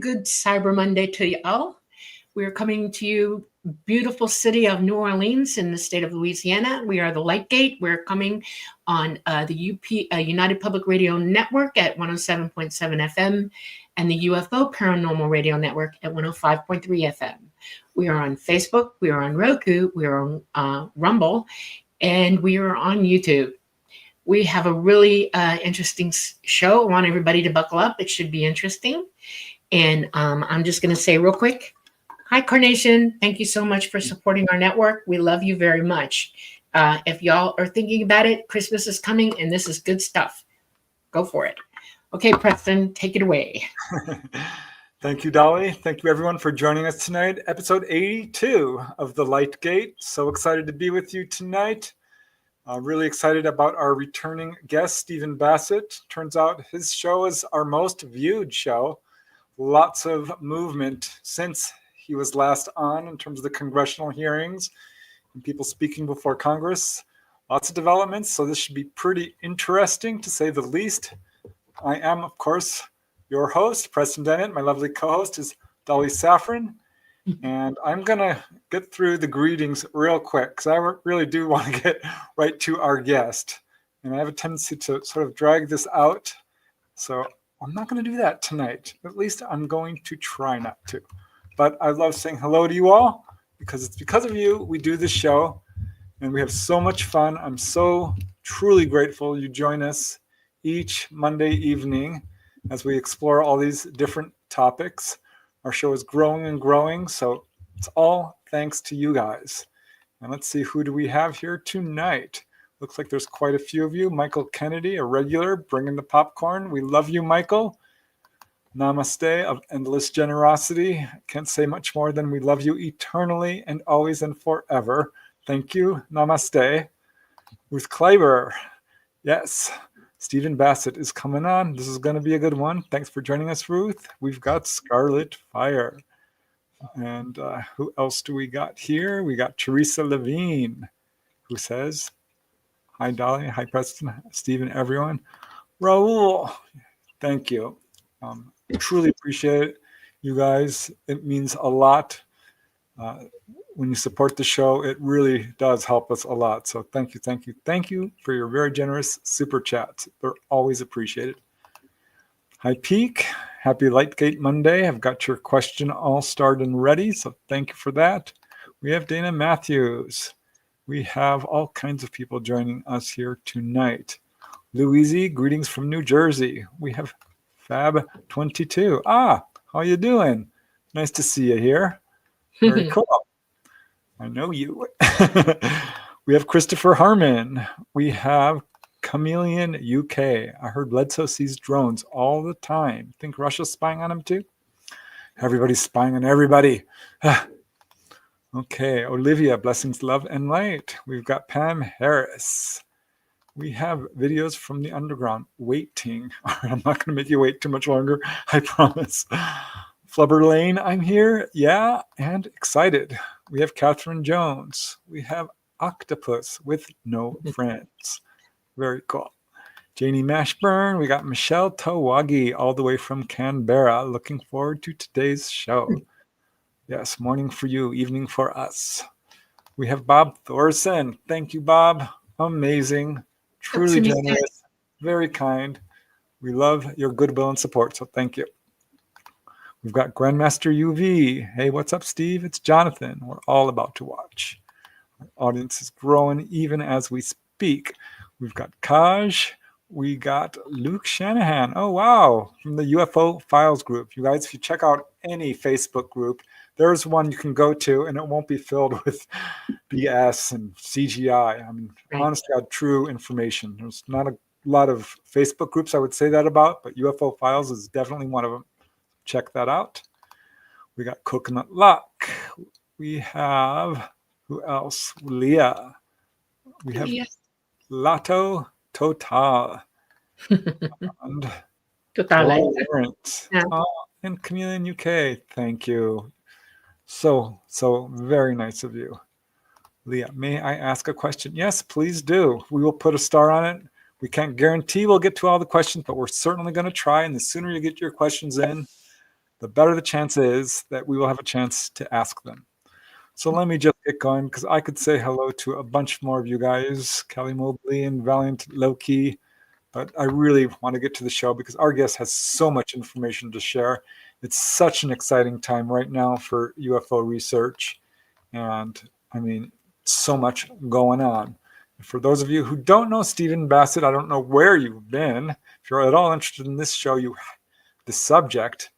good Cyber Monday to you all. We're coming to you, beautiful city of New Orleans in the state of Louisiana. We are the Lightgate. We're coming on the United Public Radio Network at 107.7 FM and the UFO Paranormal Radio Network at 105.3 FM. We are on Facebook. We are on Roku. We are on Rumble. And we are on YouTube. We have a really interesting show. I want everybody to buckle up. It should be interesting. And I'm just going to say real quick, hi, Carnation. Thank you so much for supporting our network. We love you very much. If y'all are thinking about it, Christmas is coming and this is good stuff. Go for it. Okay, Preston, take it away. Thank you, Dolly. Thank you, everyone, for joining us tonight. Episode 82 of The Lightgate. So excited to be with you tonight. Really excited about our returning guest, Stephen Bassett. Turns out his show is our most viewed show. Lots of movement since he was last on in terms of the congressional hearings and people speaking before Congress. Lots of developments, so this should be pretty interesting, to say the least. I am, of course, your host, Preston Dennett. My lovely co-host is Dolly Safran. And I'm going to get through the greetings real quick because I really do want to get right to our guest. And I have a tendency to sort of drag this out. So I'm not going to do that tonight. At least I'm going to try not to. But I love saying hello to you all because it's because of you we do this show. And we have so much fun. I'm so truly grateful you join us each Monday evening as we explore all these different topics. Our show is growing and growing, so it's all thanks to you guys. And let's see, who do we have here tonight? Looks like there's quite a few of you. Michael Kennedy, a regular, bringing the popcorn. We love you, Michael. Namaste of endless generosity. Can't say much more than we love you eternally and always and forever. Thank you. Namaste. Ruth Kleiber. Yes. Stephen Bassett is coming on. This is going to be a good one. Thanks for joining us, Ruth. We've got Scarlet Fire. And who else do we got here? We got Teresa Levine, who says, hi, Dolly. Hi, Preston. Stephen, everyone. Raul, thank you. Truly appreciate it, you guys. It means a lot. When you support the show, it really does help us a lot. So thank you, thank you, thank you for your very generous super chats. They're always appreciated. Hi, Peak. Happy Lightgate Monday. I've got your question all starred and ready, so thank you for that. We have Dana Matthews. We have all kinds of people joining us here tonight. Louise, greetings from New Jersey. We have Fab22. How you doing? Nice to see you here. Very cool. I know you. We have Christopher Harmon. We have Chameleon UK. I heard Bledsoe sees drones all the time. Think Russia's spying on him too? Everybody's spying on everybody. Okay, Olivia, blessings, love, and light. We've got Pam Harris. We have videos from the underground waiting. I'm not going to make you wait too much longer. I promise. Flubber Lane, I'm here. Yeah, and excited. We have Catherine Jones. We have Octopus with no friends. Very cool. Janie Mashburn. We got Michelle Tawagi all the way from Canberra. Looking forward to today's show. Yes, morning for you, evening for us. We have Bob Thorson. Thank you, Bob. Amazing. Truly generous. Very kind. We love your goodwill and support, so thank you. We've got Grandmaster UV. Hey, what's up, Steve? It's Jonathan. We're all about to watch. Our audience is growing even as we speak. We've got Kaj. We got Luke Shanahan. Oh, wow. From the UFO Files group. You guys, if you check out any Facebook group, there's one you can go to, and it won't be filled with BS and CGI. I mean, honest to God, true information. There's not a lot of Facebook groups I would say that about, but UFO Files is definitely one of them. Check that out. We got Coconut Luck. We have, who else? Leah. We have Lato Total. And Lawrence. And Chameleon UK. Thank you. So very nice of you. Leah, may I ask a question? Yes, please do. We will put a star on it. We can't guarantee we'll get to all the questions, but we're certainly going to try. And the sooner you get your questions in, the better the chance is that we will have a chance to ask them. So let me just get going, because I could say hello to a bunch more of you guys, Kelly Mobley and Valiant Loki, but I really want to get to the show because our guest has so much information to share. It's such an exciting time right now for UFO research, and I mean, so much going on. For those of you who don't know Stephen Bassett, I don't know where you've been. If you're at all interested in this show, the subject,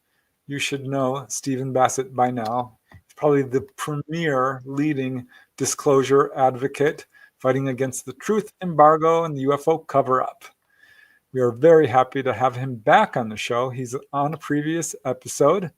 you should know Stephen Bassett by now. He's probably the premier leading disclosure advocate fighting against the truth embargo and the UFO cover-up. We are very happy to have him back on the show. He's on a previous episode,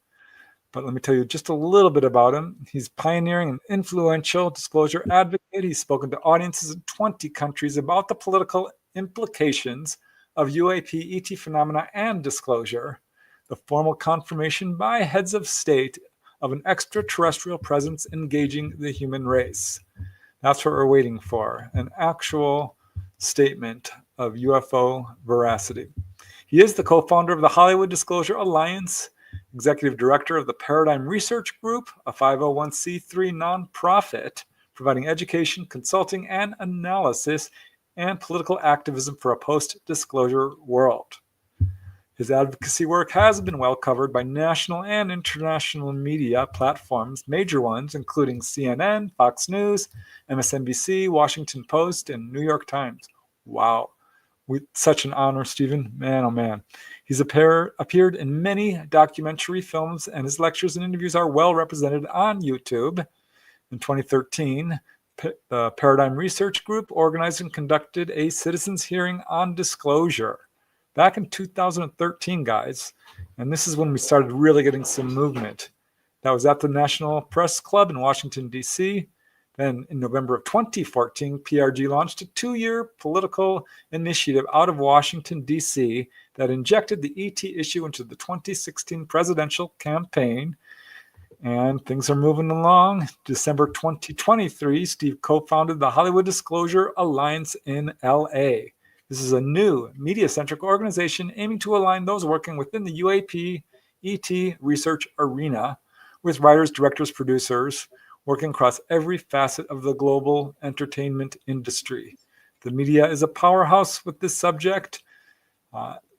but let me tell you just a little bit about him. He's pioneering and influential disclosure advocate. He's spoken to audiences in 20 countries about the political implications of UAP, ET phenomena, and disclosure. The formal confirmation by heads of state of an extraterrestrial presence engaging the human race. That's what we're waiting for, an actual statement of UFO veracity. He is the co-founder of the Hollywood Disclosure Alliance, executive director of the Paradigm Research Group, a 501c3 nonprofit providing education, consulting, and analysis and political activism for a post-disclosure world. His advocacy work has been well covered by national and international media platforms, major ones including CNN, Fox News, MSNBC, Washington Post, and New York Times. Wow. Such an honor, Stephen. Man, oh man. He's appeared in many documentary films, and his lectures and interviews are well represented on YouTube. In 2013, the Paradigm Research Group organized and conducted a citizens hearing on disclosure. Back in 2013, guys, and this is when we started really getting some movement. That was at the National Press Club in Washington, D.C. Then in November of 2014, PRG launched a 2-year political initiative out of Washington, D.C. that injected the ET issue into the 2016 presidential campaign. And things are moving along. December 2023, Steve co-founded the Hollywood Disclosure Alliance in L.A. This is a new media-centric organization aiming to align those working within the UAP ET research arena with writers, directors, producers, working across every facet of the global entertainment industry. The media is a powerhouse with this subject.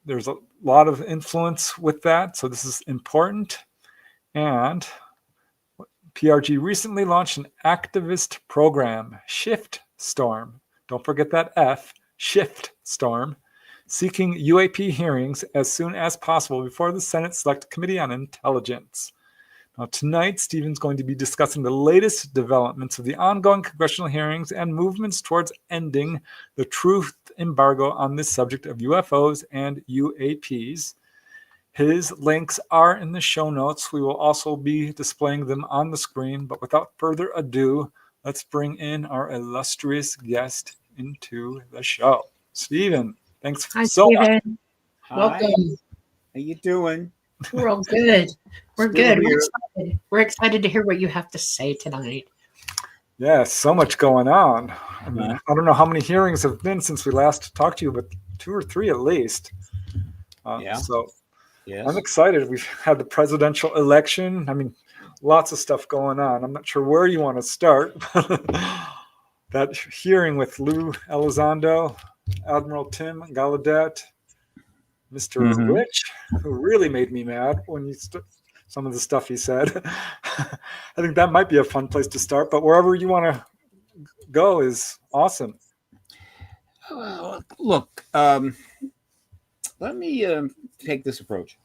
There's a lot of influence with that, so this is important. And PRG recently launched an activist program, Shift Storm. Don't forget that F, Shift Storm, seeking UAP hearings as soon as possible before the Senate Select Committee on Intelligence. Now, tonight, Stephen's going to be discussing the latest developments of the ongoing congressional hearings and movements towards ending the truth embargo on this subject of UFOs and UAPs. His links are in the show notes. We will also be displaying them on the screen, but without further ado, let's bring in our illustrious guest into the show. Stephen, thanks Hi, so much. Stephen. Welcome. How you doing? We're all good. We're Still good. here. We're excited to hear what you have to say tonight. Yeah, so much going on. I mean, I don't know how many hearings have been since we last talked to you, but 2 or 3 at least. So Yes. I'm excited. We've had the presidential election. I mean, lots of stuff going on. I'm not sure where you want to start. That hearing with Lou Elizondo, Admiral Tim Gallaudet, Mr. Rich, who really made me mad when you some of the stuff he said. I think that might be a fun place to start, but wherever you want to go is awesome. Look, let me take this approach.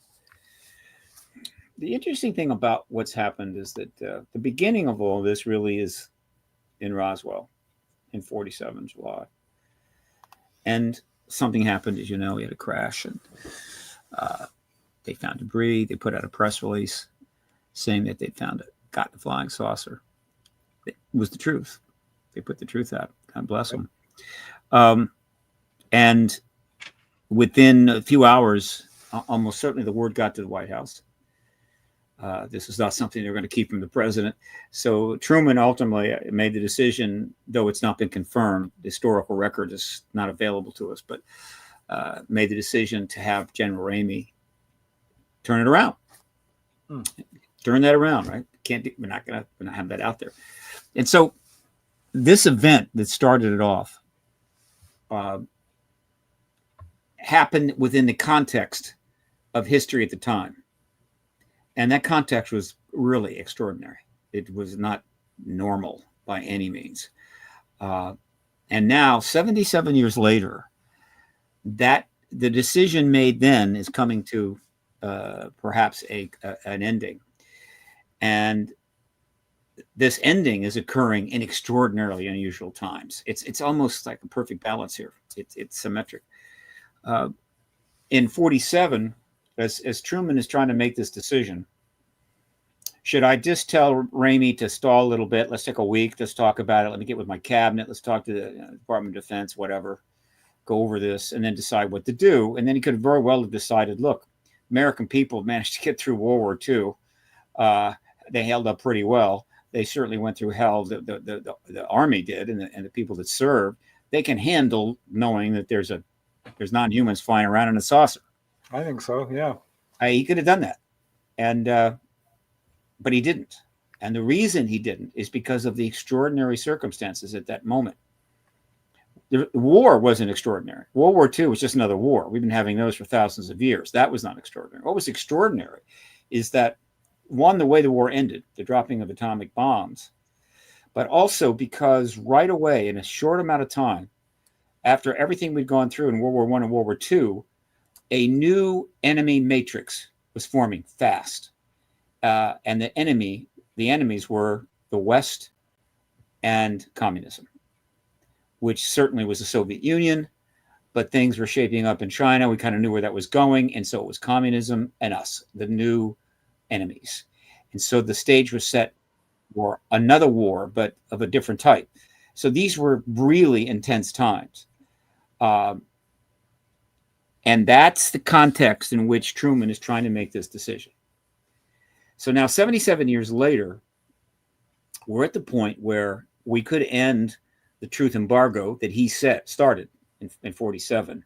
The interesting thing about what's happened is that the beginning of all this really is in Roswell in 47 July. And something happened, as you know, we had a crash, and they found debris. They put out a press release saying that they'd got the flying saucer. It was the truth. They put the truth out. God bless them. And within a few hours, almost certainly the word got to the White House. This is not something they're going to keep from the president. So Truman ultimately made the decision, though it's not been confirmed, the historical record is not available to us, but made the decision to have General Ramey turn it around. Turn that around, right? We're not gonna have that out there. And so this event that started it off happened within the context of history at the time. And that context was really extraordinary. It was not normal by any means. And now, 77 years later, that the decision made then is coming to perhaps an ending. And this ending is occurring in extraordinarily unusual times. It's almost like a perfect balance here. It's symmetric. In 47, as Truman is trying to make this decision, should I just tell Ramey to stall a little bit? Let's take a week. Let's talk about it. Let me get with my cabinet. Let's talk to the Department of Defense, whatever. Go over this and then decide what to do. And then he could very well have decided, look, American people managed to get through World War II. They held up pretty well. They certainly went through hell. The Army did, and the people that served. They can handle knowing that there's non-humans flying around in a saucer. I think so, yeah. He could have done that. And but he didn't. And the reason he didn't is because of the extraordinary circumstances at that moment. The war wasn't extraordinary. World War II was just another war. We've been having those for thousands of years. That was not extraordinary. What was extraordinary is that, one, the way the war ended, the dropping of atomic bombs, but also because right away, in a short amount of time, after everything we'd gone through in World War I and World War II, a new enemy matrix was forming fast. And the enemies were the West and communism, which certainly was the Soviet Union, but things were shaping up in China. We kind of knew where that was going. And so it was communism and us, the new enemies. And so the stage was set for another war, but of a different type. So these were really intense times. And that's the context in which Truman is trying to make this decision. So now, 77 years later, we're at the point where we could end the truth embargo that he started in 47,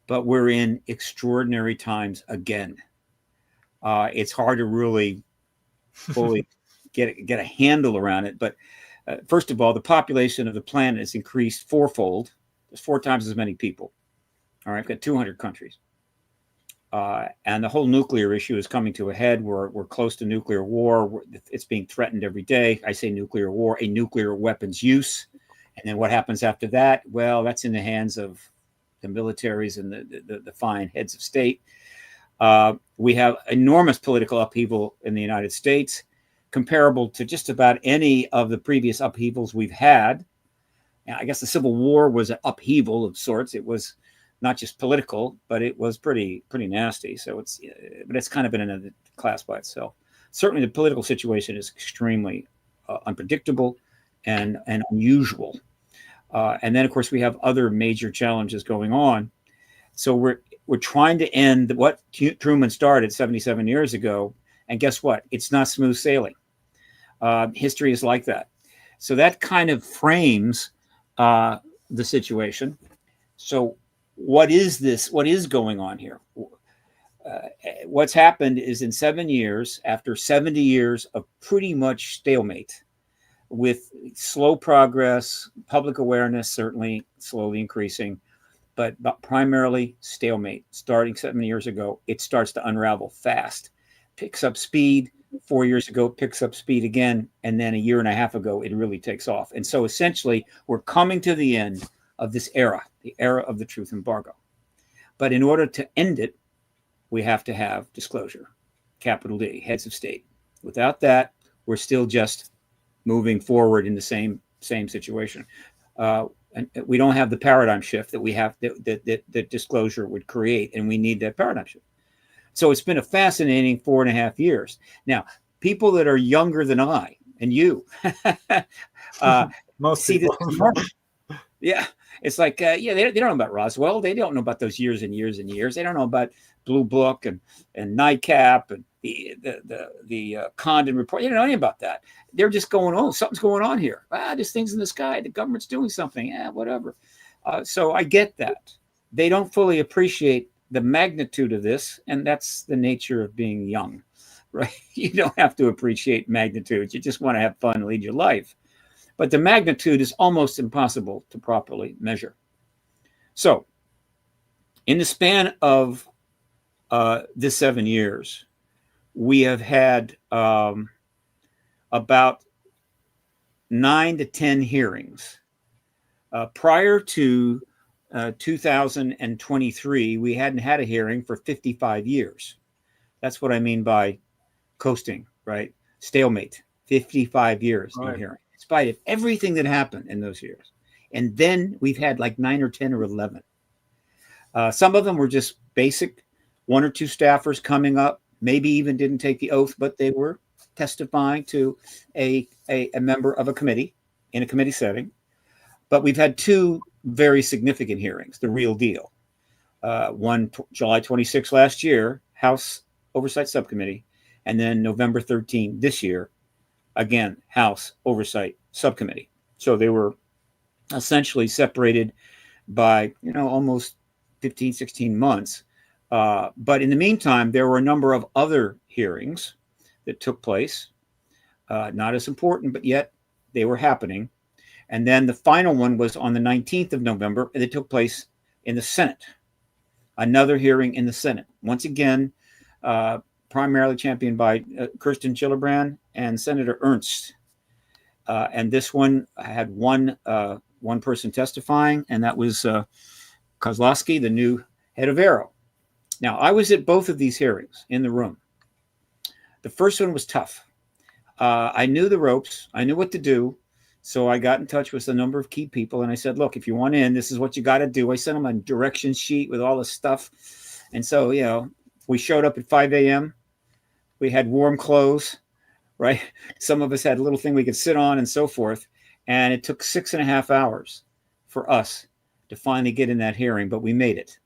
but we're in extraordinary times again. It's hard to really fully get a handle around it. But first of all, the population of the planet has increased fourfold. There's 4 times as many people. All right, I've got 200 countries. And the whole nuclear issue is coming to a head. We're close to nuclear war. It's being threatened every day. I say nuclear war, a nuclear weapons use. And then what happens after that? Well, that's in the hands of the militaries and the fine heads of state. We have enormous political upheaval in the United States, comparable to just about any of the previous upheavals we've had. And I guess the Civil War was an upheaval of sorts. It was not just political, but it was pretty nasty. So it's kind of in another class by itself. Certainly, the political situation is extremely unpredictable and unusual. And then, of course, we have other major challenges going on. So we're trying to end what Truman started 77 years ago. And guess what? It's not smooth sailing. History is like that. So that kind of frames the situation. So what is this? What is going on here? What's happened is in 7 years, after 70 years of pretty much stalemate, with slow progress, public awareness certainly slowly increasing, but primarily stalemate. Starting 7 years ago, it starts to unravel fast. Picks up speed. 4 years ago, picks up speed again. And then a year and a half ago, it really takes off. And so essentially, we're coming to the end of this era, the era of the truth embargo. But in order to end it, we have to have disclosure, capital D, heads of state. Without that, we're still just moving forward in the same situation. And we don't have the paradigm shift that we have that disclosure would create, and we need that paradigm shift. So it's been a fascinating 4.5 years. Now, people that are younger than I and you Most see people. this normal. Yeah, it's like, they don't know about Roswell. They don't know about those years and years and years. They don't know about Blue Book and NICAP and the Condon report. They don't know anything about that. They're just going, oh, something's going on here. There's things in the sky. The government's doing something. Whatever. So I get that. They don't fully appreciate the magnitude of this, and that's the nature of being young. right? You don't have to appreciate magnitudes. You just want to have fun and lead your life. But the magnitude is almost impossible to properly measure. So in the span of this 7 years, we have had about 9 to 10 hearings. Prior to 2023, we hadn't had a hearing for 55 years. That's what I mean by coasting, right? Stalemate, 55 years, no hearing, in spite of everything that happened in those years. And then we've had like 9 or 10 or 11. Some of them were just basic, 1 or 2 staffers coming up, maybe even didn't take the oath, but they were testifying to a member of a committee in a committee setting. But we've had 2 very significant hearings, the real deal. One July 26 last year, House Oversight Subcommittee, and then November 13 this year, again, House Oversight Subcommittee. So they were essentially separated by, almost 15, 16 months. But in the meantime, there were a number of other hearings that took place, not as important, but yet they were happening. And then the final one was on the 19th of November, and it took place in the Senate. Another hearing in the Senate. Once again, primarily championed by Kirsten Gillibrand and Senator Ernst. And this one had one person testifying, and that was Kozlowski, the new head of Aero. Now, I was at both of these hearings in the room. The first one was tough. I knew the ropes. I knew what to do. So I got in touch with a number of key people, and I said, look, if you want in, this is what you got to do. I sent them a direction sheet with all the stuff. And so, we showed up at 5 a.m. We had warm clothes, right? Some of us had a little thing we could sit on and so forth. And it took 6.5 hours for us to finally get in that hearing, but we made it.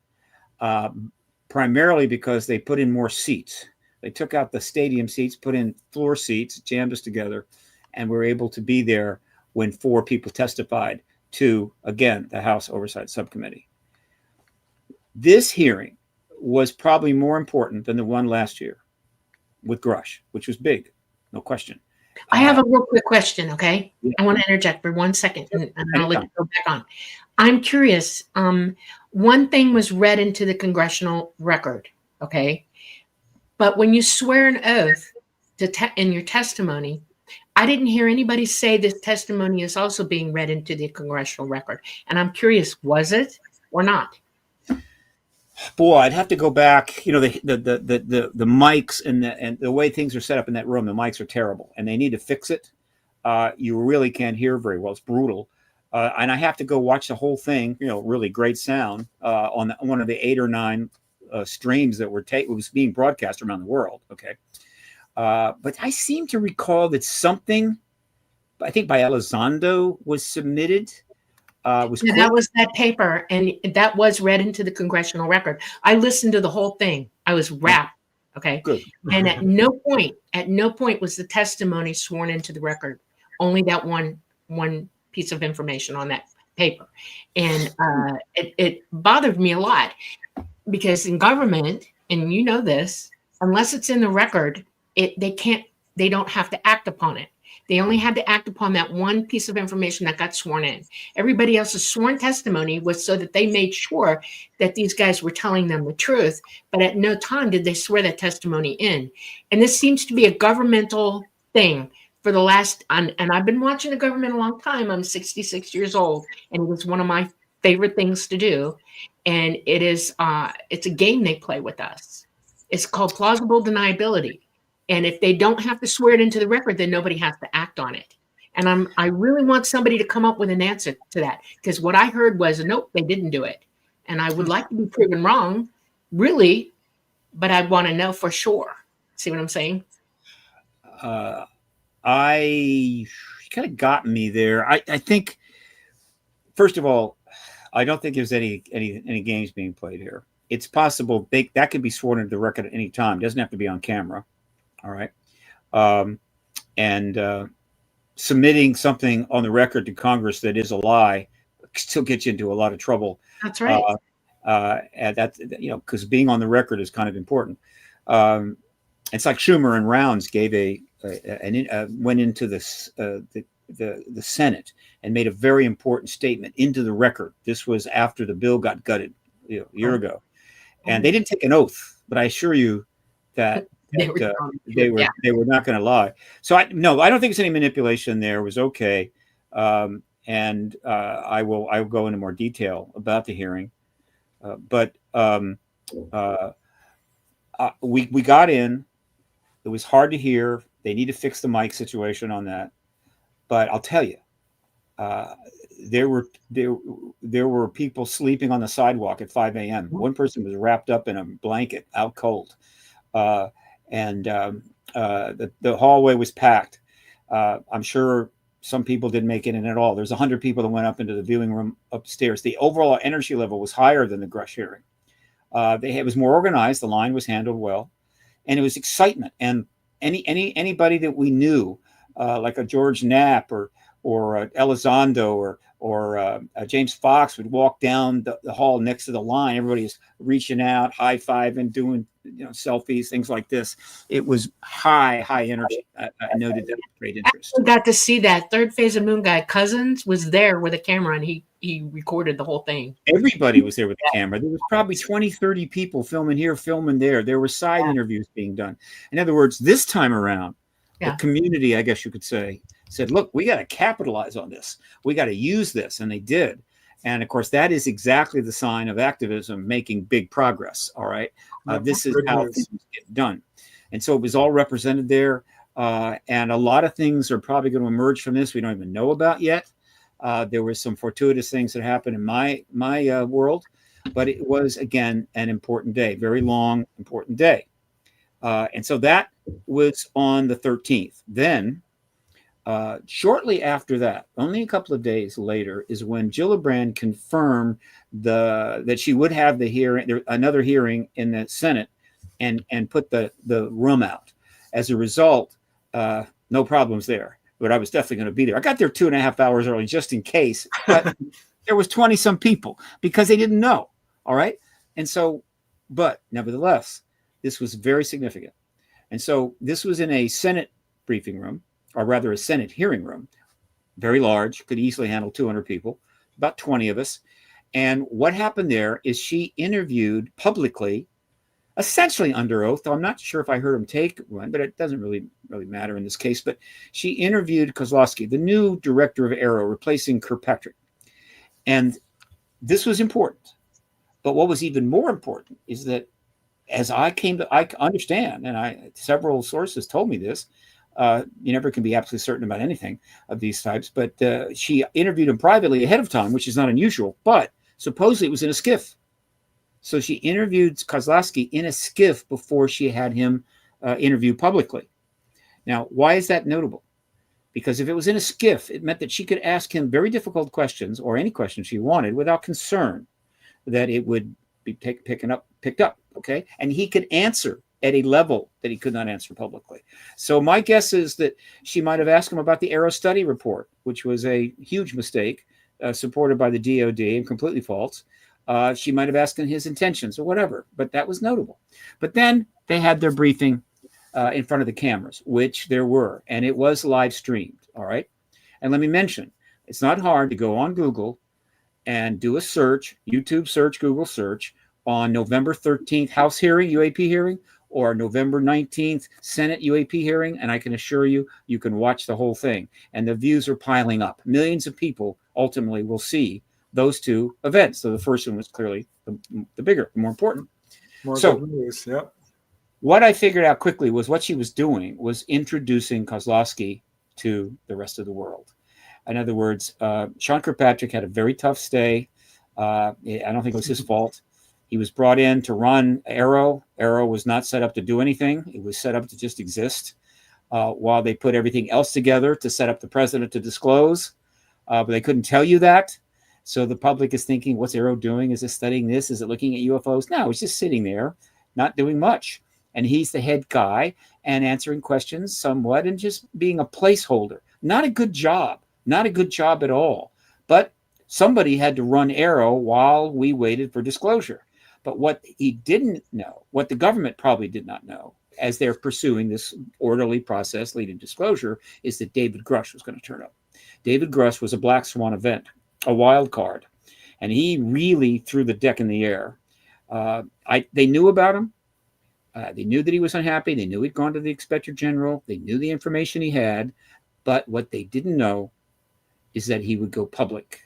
Primarily because they put in more seats. They took out the stadium seats, put in floor seats, jammed us together, and we were able to be there when 4 people testified to, again, the House Oversight Subcommittee. This hearing was probably more important than the one last year with Grush, which was big, no question. I have a real quick question, okay? Yeah. I want to interject for 1 second, and I'll let you go back on. I'm curious. One thing was read into the congressional record, okay? But when you swear an oath in your testimony, I didn't hear anybody say this testimony is also being read into the congressional record. And I'm curious, was it or not? Boy, I'd have to go back. The mics and the way things are set up in that room, the mics are terrible, and they need to fix it. You really can't hear very well. It's brutal. And I have to go watch the whole thing. Really great sound on one of the 8 or 9 streams that was being broadcast around the world. Okay. But I seem to recall that something, I think by Elizondo, was submitted. That was that paper, and that was read into the congressional record. I listened to the whole thing. I was rapt. Okay. Good. And at no point was the testimony sworn into the record. Only that one piece of information on that paper. And it bothered me a lot because in government, and you know this, unless it's in the record, they don't have to act upon it. They only had to act upon that one piece of information that got sworn in. Everybody else's sworn testimony was so that they made sure that these guys were telling them the truth, but at no time did they swear that testimony in. And this seems to be a governmental thing for the last, and I've been watching the government a long time. I'm 66 years old, and it was one of my favorite things to do. And it's a game they play with us. It's called plausible deniability. And if they don't have to swear it into the record, then nobody has to act on it. And I really want somebody to come up with an answer to that, because what I heard was, nope, they didn't do it. And I would like to be proven wrong, really, but I want to know for sure. See what I'm saying? You kind of got me there. I think, first of all, I don't think there's any games being played here. It's possible that could be sworn into the record at any time. It doesn't have to be on camera. All right. And submitting something on the record to Congress that is a lie still gets you into a lot of trouble. That's right. And that's, because being on the record is kind of important. it's like Schumer and Rounds gave went into the Senate and made a very important statement into the record. This was after the bill got gutted a year ago, and they didn't take an oth, but I assure you that they were not going to lie. So I don't think it's any manipulation there. It was okay, and I will go into more detail about the hearing, but we got in. It was hard to hear. They need to fix the mic situation on that. But I'll tell you, there were people sleeping on the sidewalk at 5 a.m. One person was wrapped up in a blanket, out cold, and the hallway was packed. I'm sure some people didn't make it in at all. There's 100 people that went up into the viewing room upstairs. The overall energy level was higher than the Grush hearing. It was more organized. The line was handled well, and it was excitement. And anybody that we knew, like a George Knapp or Elizondo or James Fox, would walk down the hall next to the line. Everybody's reaching out, high-fiving, doing selfies, things like this. It was high energy. I noted that with great interest. I got to see that. Third Phase of Moon guy Cousins was there with a camera, and he recorded the whole thing. Everybody was there with the camera. There was probably 20, 30 people filming here, filming there. There were side interviews being done. In other words, this time around, the community, I guess you could say, said, look, we got to capitalize on this. We got to use this. And they did. And of course, that is exactly the sign of activism making big progress. All right. This is how things get done. And so it was all represented there. And a lot of things are probably going to emerge from this we don't even know about yet. There were some fortuitous things that happened in my world, but it was, again, an important day, very long, important day. And so that was on the 13th. Then, shortly after that, only a couple of days later, is when Gillibrand confirmed that she would have another hearing in the Senate, and put the room out. As a result, no problems there. But I was definitely going to be there. I got there 2.5 hours early just in case. But there was 20-some people because they didn't know. All right. And so, but nevertheless, this was very significant. And so this was in a Senate briefing room, or rather a Senate hearing room, very large, could easily handle 200 people, about 20 of us. And what happened there is she interviewed publicly, essentially under oath. Though I'm not sure if I heard him take one, but it doesn't really matter in this case. But she interviewed Kozlowski, the new director of Aero, replacing Kirkpatrick. And this was important. But what was even more important is that, as I understand, and several sources told me this, you never can be absolutely certain about anything of these types, but she interviewed him privately ahead of time, which is not unusual, but supposedly it was in a skiff. So she interviewed Kozlowski in a skiff before she had him interview publicly. Now, why is that notable? Because if it was in a skiff, it meant that she could ask him very difficult questions, or any questions she wanted, without concern that it would be picked up, okay? And he could answer at a level that he could not answer publicly. So my guess is that she might have asked him about the Aero study report, which was a huge mistake, supported by the DOD and completely false. She might have asked him his intentions or whatever, but that was notable. But then they had their briefing in front of the cameras, which there were, and it was live streamed, all right? And let me mention, it's not hard to go on Google and do a search, YouTube search, Google search, on November 13th House hearing, UAP hearing, or November 19th Senate UAP hearing, and I can assure you, you can watch the whole thing. And the views are piling up. Millions of people ultimately will see those two events. So the first one was clearly the bigger, the more important. What I figured out quickly was what she was doing was introducing Kozlowski to the rest of the world. In other words, Sean Kirkpatrick had a very tough stay. I don't think it was his fault. He was brought in to run Aero. Aero was not set up to do anything. It was set up to just exist while they put everything else together to set up the president to disclose. But they couldn't tell you that. So the public is thinking, what's Aero doing? Is it studying this? Is it looking at UFOs? No, it's just sitting there, not doing much. And he's the head guy and answering questions somewhat and just being a placeholder. Not a good job. Not a good job at all. But somebody had to run Aero while we waited for disclosure. But what he didn't know, what the government probably did not know, as they're pursuing this orderly process leading to disclosure, is that David Grush was going to turn up. David Grush was a black swan event, a wild card, and he really threw the deck in the air. They knew about him. They knew that he was unhappy. They knew he'd gone to the inspector general. They knew the information he had. But what they didn't know is that he would go public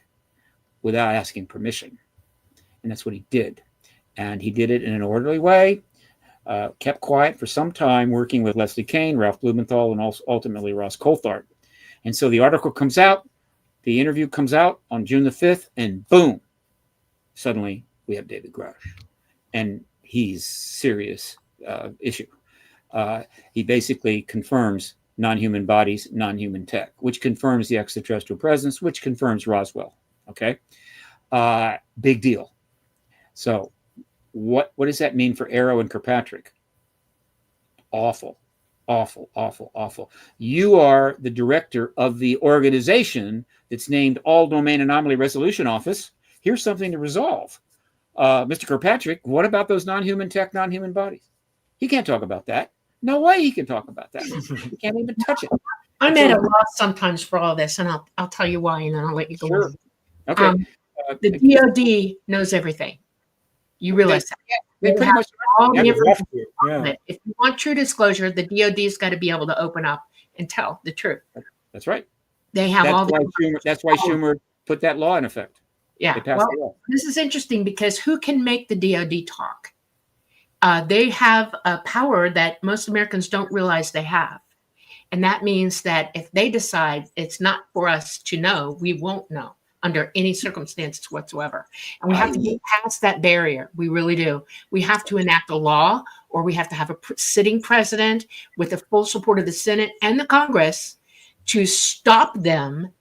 without asking permission. And that's what he did. And he did it in an orderly way, kept quiet for some time, working with Leslie Kean, Ralph Blumenthal, and also ultimately Ross Coulthard. And so the article comes out, the interview comes out on June the 5th, and boom, suddenly we have David Grush. And he's serious issue. He basically confirms non-human bodies, non-human tech, which confirms the extraterrestrial presence, which confirms Roswell. Okay, big deal. So, what does that mean for Arrow and Kirkpatrick? Awful, awful, awful, awful. You are the director of the organization that's named All Domain Anomaly Resolution Office. Here's something to resolve. Mr. Kirkpatrick, what about those non-human tech, non-human bodies? He can't talk about that. No way he can talk about that. He can't even touch it. I'm at a loss sometimes for all this, and I'll tell you why, and then I'll let you go Sure. on. Okay. The DOD knows everything. You realize that. They pretty much All the Yeah, information. yeah. If you want true disclosure, the DOD's got to be able to open up and tell the truth. That's right. They have all That's why Schumer put that law in effect. Yeah. They passed Well, the law. this is interesting because who can make the DOD talk? They have a power that most Americans don't realize they have. And that means that if they decide it's not for us to know, we won't know under any circumstances whatsoever. And we have to get past that barrier. We really do. We have to enact a law, or we have to have a sitting president with the full support of the Senate and the Congress to stop them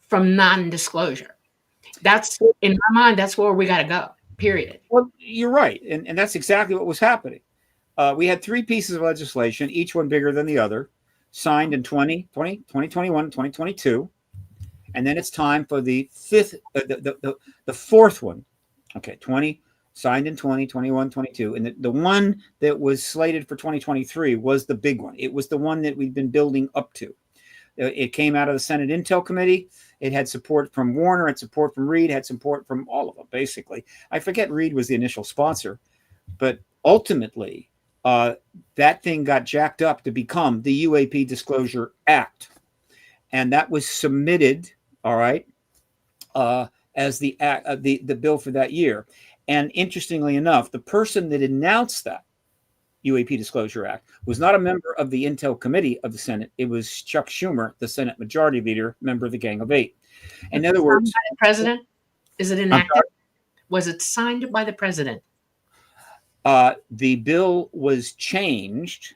from non-disclosure. That's, in my mind, that's where we got to go, period. Well, you're right. And that's exactly what was happening. We had three pieces of legislation, each one bigger than the other, signed in 2020, 2021, 2022. And then it's time for the fourth one. Okay, 20, signed in 2021, 22. And the one that was slated for 2023 was the big one. It was the one that we've been building up to. It came out of the Senate Intel Committee. It had support from Warner, had support from Reed, had support from all of them, basically. I forget Reed was the initial sponsor, but ultimately, that thing got jacked up to become the UAP Disclosure Act. And that was submitted, all right, as the bill for that year. And interestingly enough, the person that announced that UAP Disclosure Act was not a member of the Intel Committee of the Senate. It was Chuck Schumer, the Senate Majority Leader, member of the Gang of Eight. In other words, by the president, is it enacted? Was it signed by the president? The bill was changed.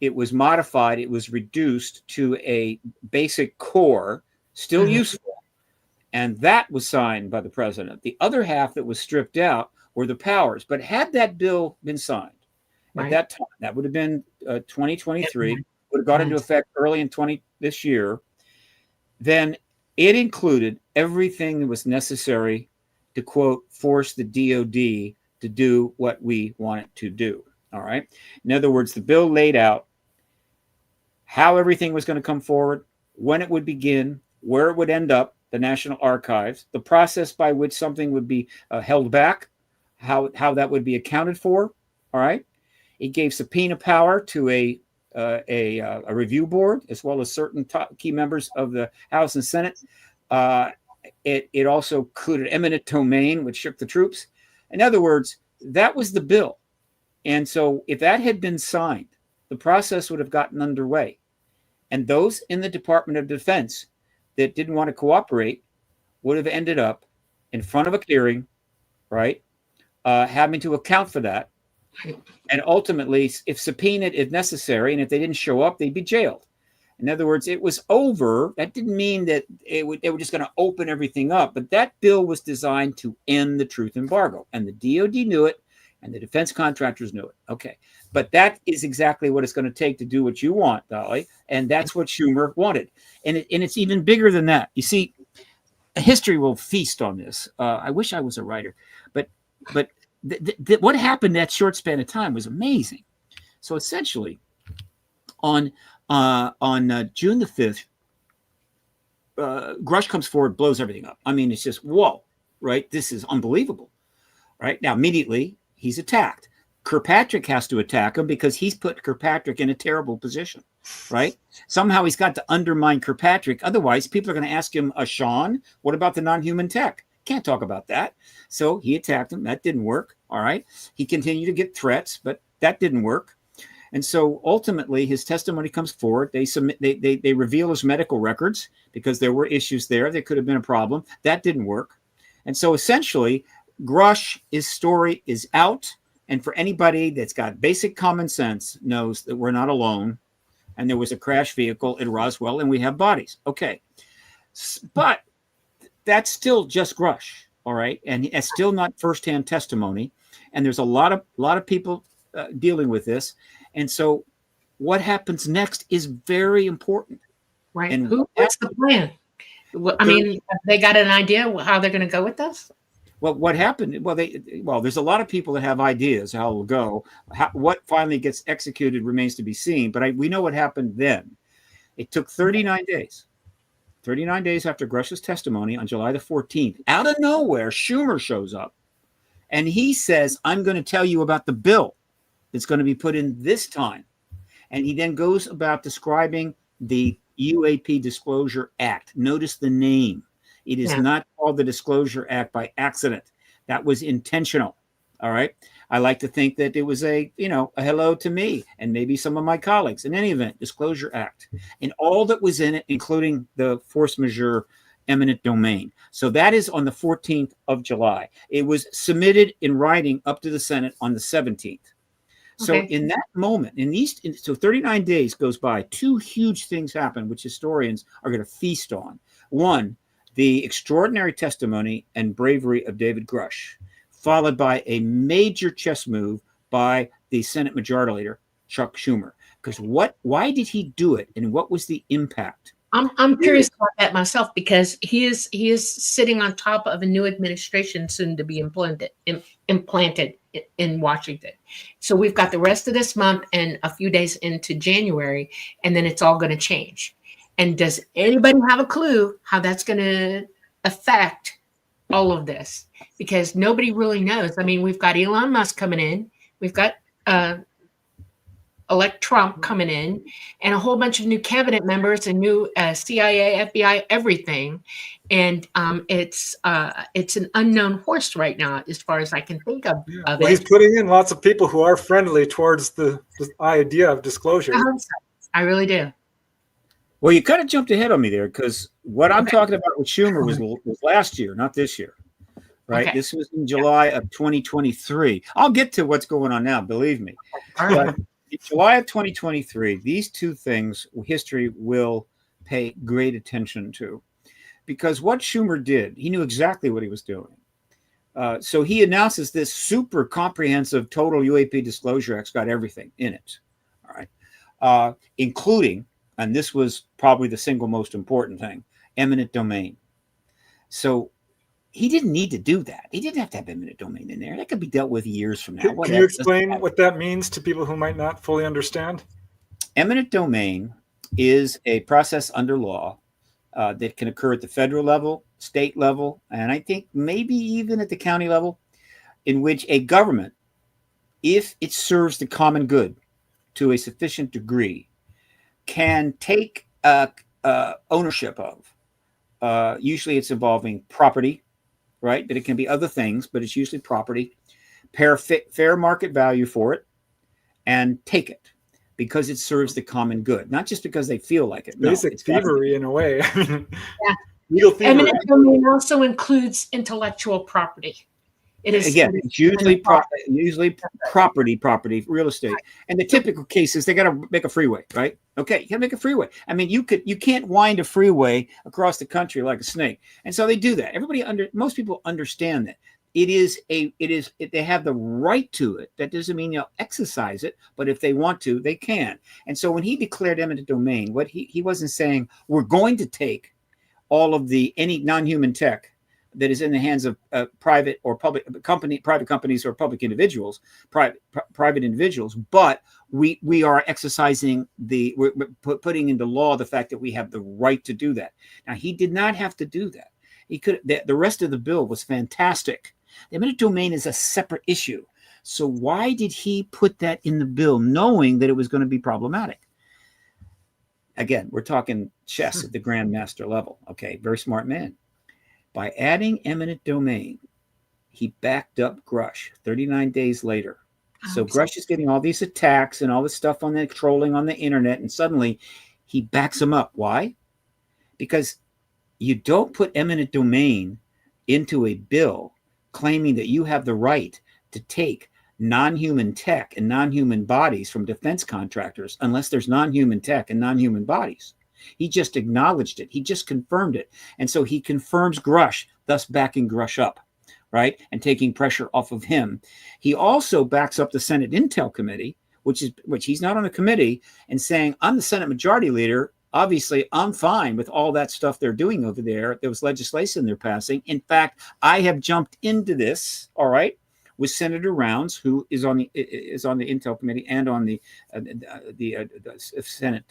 It was modified. It was reduced to a basic core, still useful. And that was signed by the president. The other half that was stripped out were the powers. But had that bill been signed at that time, that would have been 2023, would have gone into effect early in this year, then it included everything that was necessary to, quote, force the DOD to do what we want it to do. All right. In other words, the bill laid out how everything was going to come forward, when it would begin, where it would end up, the National Archives, the process by which something would be held back, how that would be accounted for. All right. It gave subpoena power to a review board, as well as certain key members of the House and Senate. It also included eminent domain, which shook the troops. In other words, that was the bill. And so if that had been signed, the process would have gotten underway. And those in the Department of Defense that didn't want to cooperate would have ended up in front of a hearing, right? Having to account for that. And ultimately, if subpoenaed if necessary, and if they didn't show up, they'd be jailed. In other words, it was over. That didn't mean that they were just going to open everything up. But that bill was designed to end the truth embargo. And the DOD knew it, and the defense contractors knew it. Okay. But that is exactly what it's going to take to do what you want, Dolly. And that's what Schumer wanted. And it's even bigger than that. You see, history will feast on this. I wish I was a writer. But what happened that short span of time was amazing. So essentially, On June the 5th, Grush comes forward, blows everything up. I mean, it's just, whoa, right? This is unbelievable, right? Now, immediately, he's attacked. Kirkpatrick has to attack him because he's put Kirkpatrick in a terrible position, right? Somehow he's got to undermine Kirkpatrick. Otherwise, people are going to ask him, Sean, what about the non-human tech? Can't talk about that. So he attacked him. That didn't work, all right? He continued to get threats, but that didn't work. And so ultimately, his testimony comes forward. They reveal his medical records because there were issues there. There could have been a problem. That didn't work. And so essentially, Grush's story is out. And for anybody that's got basic common sense knows that we're not alone. And there was a crash vehicle in Roswell and we have bodies. Okay. But that's still just Grush. All right. And it's still not firsthand testimony. And there's a lot of people dealing with this. And so what happens next is very important. Right. And what's the plan? I mean, they got an idea how they're going to go with this? Well, what happened? Well, there's a lot of people that have ideas how it will go. What finally gets executed remains to be seen. But we know what happened then. It took 39 days. 39 days after Grush's testimony on July the 14th, out of nowhere, Schumer shows up. And he says, I'm going to tell you about the bill that's going to be put in this time. And he then goes about describing the UAP Disclosure Act. Notice the name. It is not called the Disclosure Act by accident. That was intentional. All right. I like to think that it was a hello to me and maybe some of my colleagues. In any event, Disclosure Act and all that was in it, including the force majeure eminent domain. So that is on the 14th of July. It was submitted in writing up to the Senate on the 17th. So in that moment, so 39 days goes by, two huge things happen, which historians are going to feast on. One, the extraordinary testimony and bravery of David Grush, followed by a major chess move by the Senate Majority Leader, Chuck Schumer. Because why did he do it, and what was the impact? I'm curious about that myself, because he is sitting on top of a new administration soon to be implanted in Washington. So we've got the rest of this month and a few days into January, and then it's all going to change. And does anybody have a clue how that's going to affect all of this? Because nobody really knows. I mean, we've got Elon Musk coming in. We've got elect Trump coming in, and a whole bunch of new cabinet members and new CIA, FBI, everything. And it's an unknown horse right now, as far as I can think of Well, it. he's putting in lots of people who are friendly towards the idea of disclosure. I really do. Well, you kind of jumped ahead on me there, because what I'm talking about with Schumer was last year, not this year. Right. This was in July of 2023. I'll get to what's going on now, believe me. But in July of 2023, these two things history will pay great attention to, because what Schumer did, he knew exactly what he was doing. So he announces this super comprehensive total UAP Disclosure Act, got everything in it. All right. Including, and this was probably the single most important thing, eminent domain. So he didn't need to do that. He didn't have to have eminent domain in there. That could be dealt with years from now. Can you explain what that means to people who might not fully understand? Eminent domain is a process under law that can occur at the federal level, state level, and I think maybe even at the county level, in which a government, if it serves the common good to a sufficient degree, can take ownership of. Usually it's involving property, right? But it can be other things, but it's usually property, fair market value for it, and take it because it serves the common good, not just because they feel like it. Basic thievery in a way. Legal thievery. Eminent domain also includes intellectual property. It is it's usually property, real estate. And the typical case is they got to make a freeway, right? Okay, you got to make a freeway. I mean, you can't wind a freeway across the country like a snake, and so they do that. Most people understand that they have the right to it. That doesn't mean they'll exercise it, but if they want to, they can. And so when he declared eminent domain, what he wasn't saying we're going to take all of any non-human tech that is in the hands of private companies or public individuals, private individuals. But we are exercising we're putting into law the fact that we have the right to do that. Now, he did not have to do that. He could. The rest of the bill was fantastic. The eminent domain is a separate issue. So why did he put that in the bill, knowing that it was going to be problematic? Again, we're talking chess at the grandmaster level. Okay, very smart man. By adding eminent domain, he backed up Grush 39 days later. So Grush is getting all these attacks and all this stuff on the trolling on the internet, and suddenly he backs him up. Why? Because you don't put eminent domain into a bill claiming that you have the right to take non-human tech and non-human bodies from defense contractors unless there's non-human tech and non-human bodies. He just acknowledged it. He just confirmed it. And so he confirms Grush, thus backing Grush up, right? And taking pressure off of him. He also backs up the Senate Intel Committee, which he's not on the committee, and saying, I'm the Senate Majority Leader. Obviously, I'm fine with all that stuff they're doing over there. There was legislation they're passing. In fact, I have jumped into this, all right, with Senator Rounds, who is on the Intel Committee and on the Senate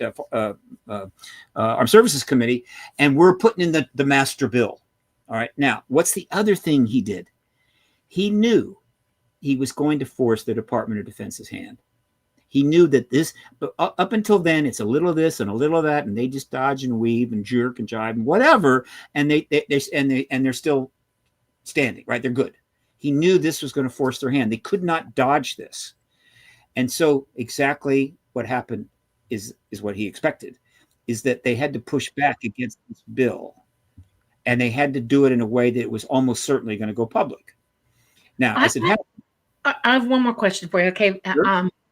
Armed Services Committee, and we're putting in the master bill. All right. Now, what's the other thing he did? He knew he was going to force the Department of Defense's hand. He knew that this, but up until then, it's a little of this and a little of that, and they just dodge and weave and jerk and jive and whatever, and they're still standing, right? They're good. He knew this was going to force their hand. They could not dodge this. And so exactly what happened is what he expected, is that they had to push back against this bill, and they had to do it in a way that it was almost certainly going to go public. Now, as it happened, I have one more question for you. Okay.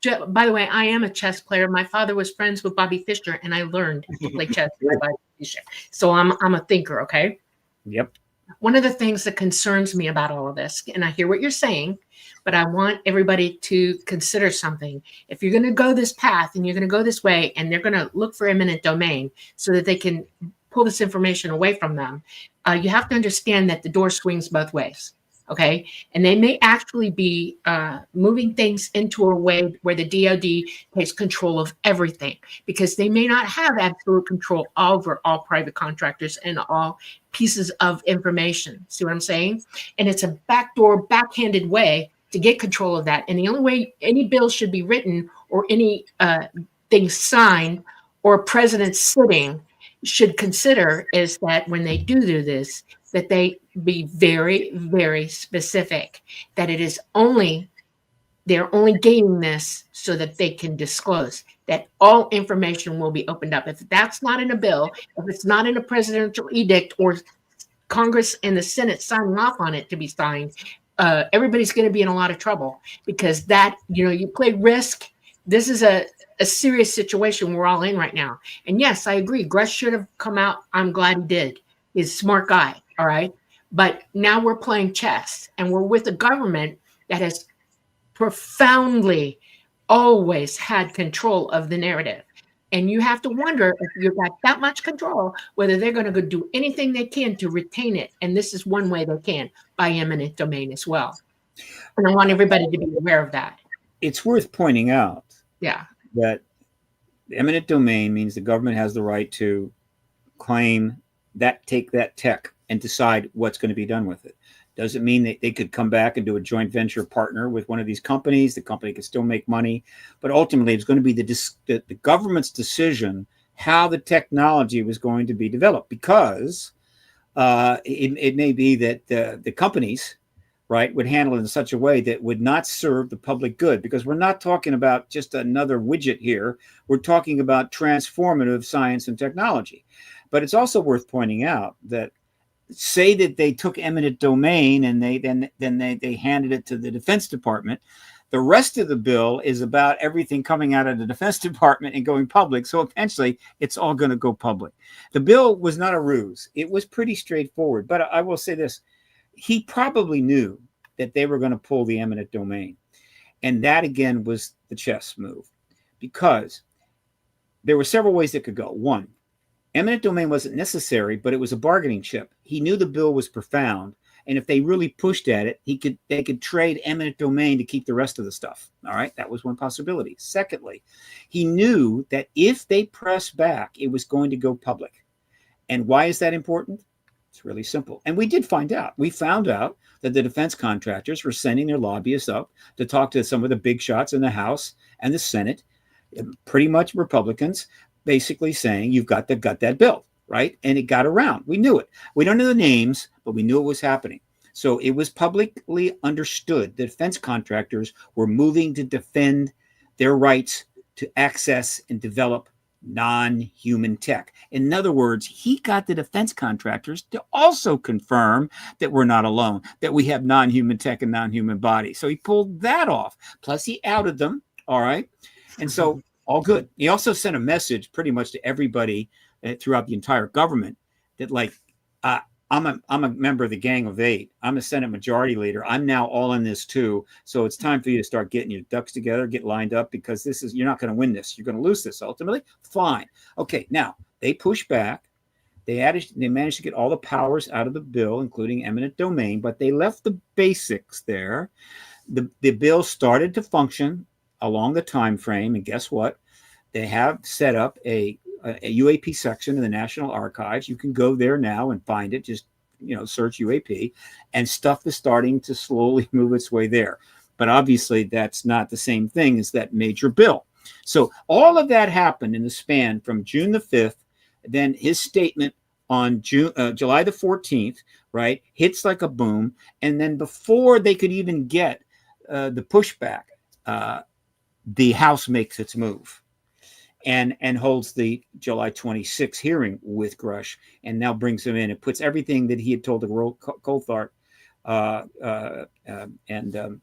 Sure. By the way, I am a chess player. My father was friends with Bobby Fischer, and I learned to play chess with Bobby Fischer. So I'm a thinker. Okay. Yep. One of the things that concerns me about all of this, and I hear what you're saying, but I want everybody to consider something. If you're going to go this path and you're going to go this way, and they're going to look for eminent domain so that they can pull this information away from them, you have to understand that the door swings both ways. Okay. And they may actually be moving things into a way where the DoD takes control of everything, because they may not have absolute control over all private contractors and all pieces of information. See what I'm saying? And it's a backdoor, backhanded way to get control of that. And the only way any bill should be written or any thing signed or a president sitting should consider is that when they do this, that they be very, very specific, that it is they're only gaining this so that they can disclose that all information will be opened up. If that's not in a bill, if it's not in a presidential edict or Congress and the Senate signing off on it to be signed, everybody's going to be in a lot of trouble, because that, you play risk. This is a serious situation we're all in right now. And yes, I agree. Grush should have come out. I'm glad he did. He's a smart guy. All right. But now we're playing chess, and we're with a government that has profoundly always had control of the narrative. And you have to wonder, if you've got that much control, whether they're going to go do anything they can to retain it. And this is one way they can, by eminent domain as well. And I want everybody to be aware of that. It's worth pointing out that eminent domain means the government has the right to claim that, take that tech and decide what's going to be done with it. Doesn't mean that they could come back and do a joint venture partner with one of these companies. The company could still make money, but ultimately it's going to be the government's decision how the technology was going to be developed, because it may be that the companies, right, would handle it in such a way that would not serve the public good, because we're not talking about just another widget here. We're talking about transformative science and technology. But it's also worth pointing out that, say that they took eminent domain and they handed it to the Defense Department. The rest of the bill is about everything coming out of the Defense Department and going public. So eventually it's all going to go public. The bill was not a ruse. It was pretty straightforward. But I will say this. He probably knew that they were going to pull the eminent domain. And that, again, was the chess move, because there were several ways it could go. One, eminent domain wasn't necessary, but it was a bargaining chip. He knew the bill was profound, And if they really pushed at it, they could trade eminent domain to keep the rest of the stuff. All right. That was one possibility. Secondly, he knew that if they pressed back, it was going to go public. And why is that important? It's really simple. And we did find out. We found out that the defense contractors were sending their lobbyists up to talk to some of the big shots in the House and the Senate, pretty much Republicans, basically saying, you've got that bill. Right. And it got around. We knew it. We don't know the names, but we knew it was happening. So it was publicly understood that defense contractors were moving to defend their rights to access and develop non-human tech. In other words, he got the defense contractors to also confirm that we're not alone, that we have non-human tech and non-human bodies. So he pulled that off. Plus he outed them. All right. And so all good. He also sent a message pretty much to everybody throughout the entire government that, like, I'm a member of the Gang of Eight. I'm a Senate Majority Leader. I'm now all in this too. So it's time for you to start getting your ducks together, get lined up, because you're not going to win this. You're going to lose this ultimately. Fine. Okay. Now they pushed back. They managed to get all the powers out of the bill, including eminent domain, but they left the basics there. The bill started to function along the time frame, and guess what? They have set up a UAP section in the National Archives. You can go there now and find it. Just, search UAP, and stuff is starting to slowly move its way there. But obviously that's not the same thing as that major bill. So all of that happened in the span from June the 5th, then his statement on July the 14th, right, hits like a boom. And then before they could even get the pushback, the House makes its move. And holds the July 26 hearing with Grush, and now brings him in. It puts everything that he had told the World Coulthard and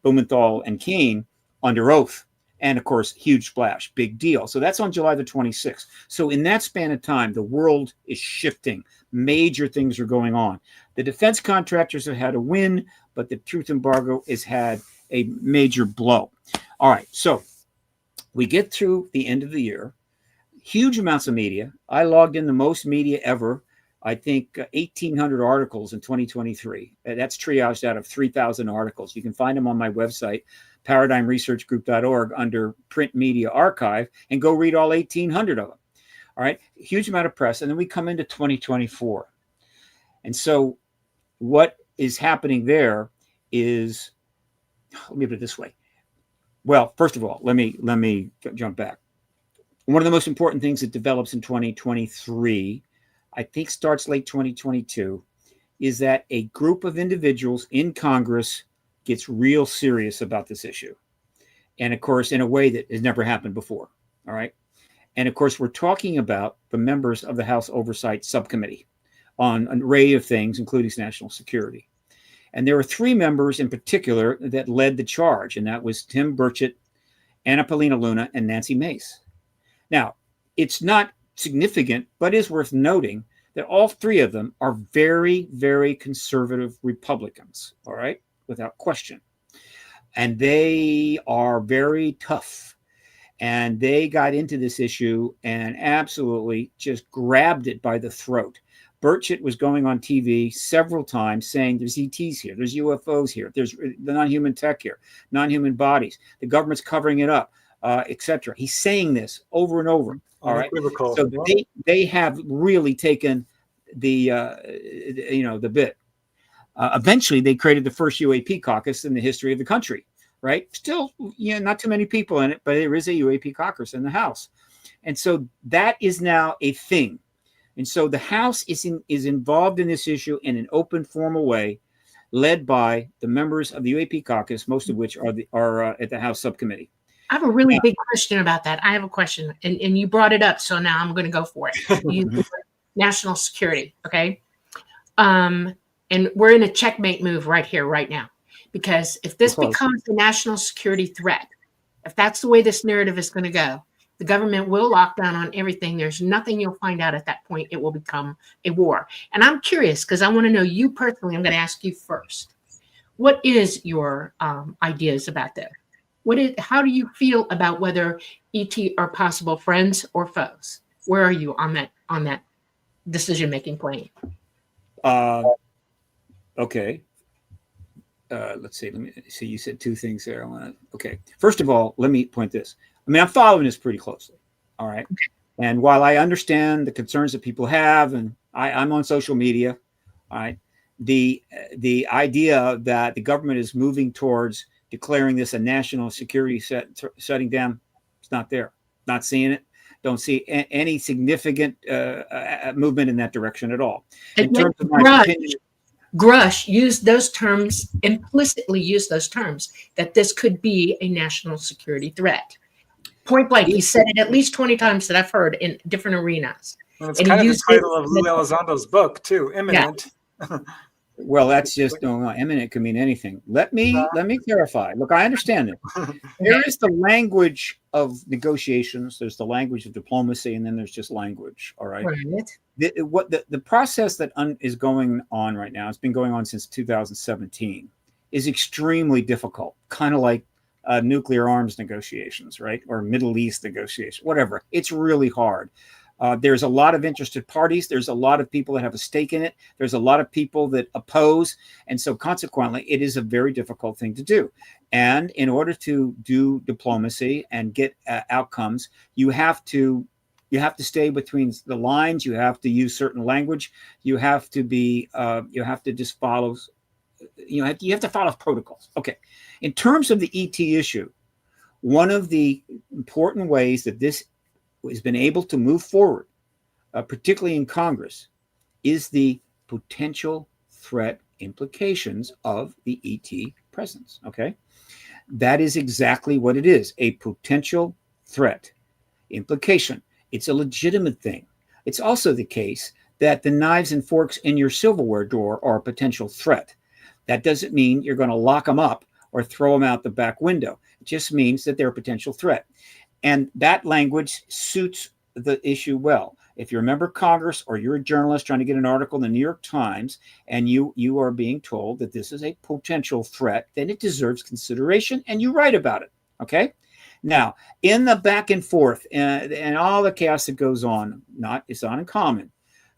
Blumenthal and Keane under oath. And of course, huge splash, big deal. So that's on July the 26th. So in that span of time, the world is shifting. Major things are going on. The defense contractors have had a win, but the truth embargo has had a major blow. All right. So we get through the end of the year. Huge amounts of media. I logged in the most media ever. I think 1,800 articles in 2023. That's triaged out of 3,000 articles. You can find them on my website, paradigmresearchgroup.org, under print media archive, and go read all 1,800 of them. All right. Huge amount of press. And then we come into 2024. And so what is happening there is, let me put it this way. Well, first of all, let me jump back. One of the most important things that develops in 2023, I think starts late 2022, is that a group of individuals in Congress gets real serious about this issue. And of course, in a way that has never happened before. All right. And of course, we're talking about the members of the House Oversight Subcommittee on an array of things, including national security. And there were three members in particular that led the charge, and that was Tim Burchett, Anna Paulina Luna, and Nancy Mace. Now, it's not significant, but is worth noting that all three of them are very, very conservative Republicans, all right, without question. And they are very tough. And they got into this issue and absolutely just grabbed it by the throat. Burchett was going on TV several times saying there's ETs here, there's UFOs here, there's the non-human tech here, non-human bodies, the government's covering it up. Etc. He's saying this over and over. All right. So they have really taken the bit. Eventually, they created the first UAP caucus in the history of the country. Right. Still, not too many people in it, but there is a UAP caucus in the House, and so that is now a thing. And so the House is involved in this issue in an open, formal way, led by the members of the UAP caucus, most of which are at the House subcommittee. I have a really big question about that. I have a question, and you brought it up, so now I'm going to go for it. National security, okay? And we're in a checkmate move right here, right now, because if this becomes a national security threat, if that's the way this narrative is going to go, the government will lock down on everything. There's nothing you'll find out at that point. It will become a war. And I'm curious because I want to know you personally. I'm going to ask you first. What is your ideas about that? How do you feel about whether ET are possible friends or foes? Where are you on that decision-making plane? Okay. let's see. Let me see. You said two things there. Okay. First of all, let me point this. I mean, I'm following this pretty closely. All right. And while I understand the concerns that people have, and I'm on social media, all right, the idea that the government is moving towards declaring this a national security shutting down, it's not there. Not seeing it. Don't see any significant movement in that direction at all. In terms of my opinion, Grush used those terms, implicitly used those terms, that this could be a national security threat. Point blank, he said it at least 20 times that I've heard in different arenas. And it's kind of the title of Lou Elizondo's book, too, Imminent. Yeah. Well, that's just no. Imminent can mean anything. Let me clarify. Look, I understand it. There is the language of negotiations. There's the language of diplomacy, and then there's just language. All right. The process that is going on right now, it's been going on since 2017, is extremely difficult. Kind of like nuclear arms negotiations, right, or Middle East negotiations, whatever. It's really hard. There's a lot of interested parties. There's a lot of people that have a stake in it. There's a lot of people that oppose. And so consequently, it is a very difficult thing to do. And in order to do diplomacy and get outcomes, you have to stay between the lines. You have to use certain language. You have to just follow, you have to follow protocols. Okay. In terms of the ET issue, one of the important ways that this has been able to move forward, particularly in Congress, is the potential threat implications of the ET presence. Okay, that is exactly what it is, a potential threat implication. It's a legitimate thing. It's also the case that the knives and forks in your silverware drawer are a potential threat. That doesn't mean you're going to lock them up or throw them out the back window. It just means that they're a potential threat. And that language suits the issue well. If you're a member of Congress or you're a journalist trying to get an article in the New York Times and you are being told that this is a potential threat, then it deserves consideration and you write about it. Okay? Now, in the back and forth and all the chaos that goes on, it's not uncommon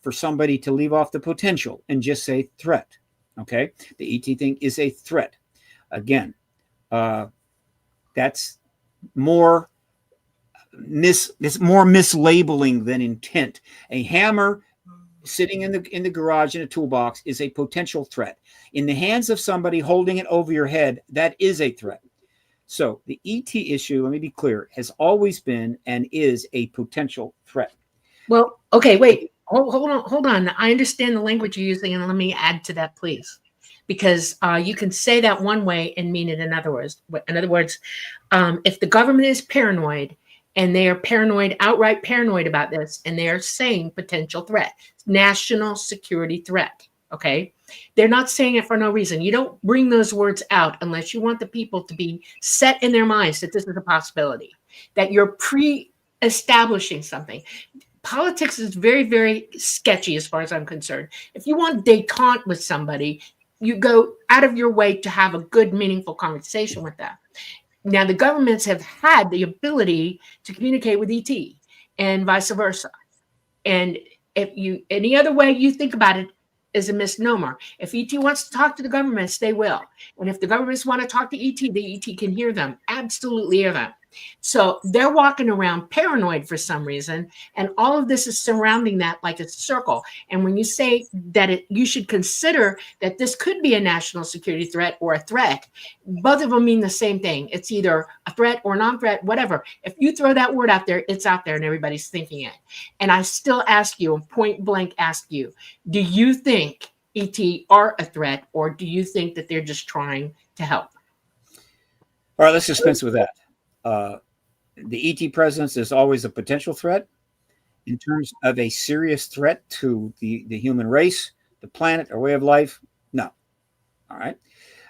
for somebody to leave off the potential and just say threat. Okay? The ET thing is a threat. Again, that's more mislabeling than intent. A hammer sitting in the garage in a toolbox is a potential threat. In the hands of somebody holding it over your head, that is a threat. So the ET issue, let me be clear, has always been and is a potential threat. Well, okay, wait, hold on. I understand the language you're using, and let me add to that, please. Because you can say that one way and mean it in other words. In other words, if the government is paranoid and they are outright paranoid about this, and they are saying potential threat, national security threat, okay? They're not saying it for no reason. You don't bring those words out unless you want the people to be set in their minds that this is a possibility, that you're pre-establishing something. Politics is very, very sketchy as far as I'm concerned. If you want détente with somebody, you go out of your way to have a good, meaningful conversation with them. Now, the governments have had the ability to communicate with ET and vice versa. And any other way you think about it is a misnomer. If ET wants to talk to the governments, they will. And if the governments want to talk to ET, the ET can hear them, absolutely hear them. So they're walking around paranoid for some reason, and all of this is surrounding that like a circle. And when you say that you should consider that this could be a national security threat or a threat, both of them mean the same thing. It's either a threat or non-threat, whatever. If you throw that word out there, it's out there and everybody's thinking it. And I still ask you, point blank ask you, do you think ET are a threat, or do you think that they're just trying to help? All right, let's dispense with that. The ET presence is always a potential threat. In terms of a serious threat to the human race, the planet, our way of life, no. All right.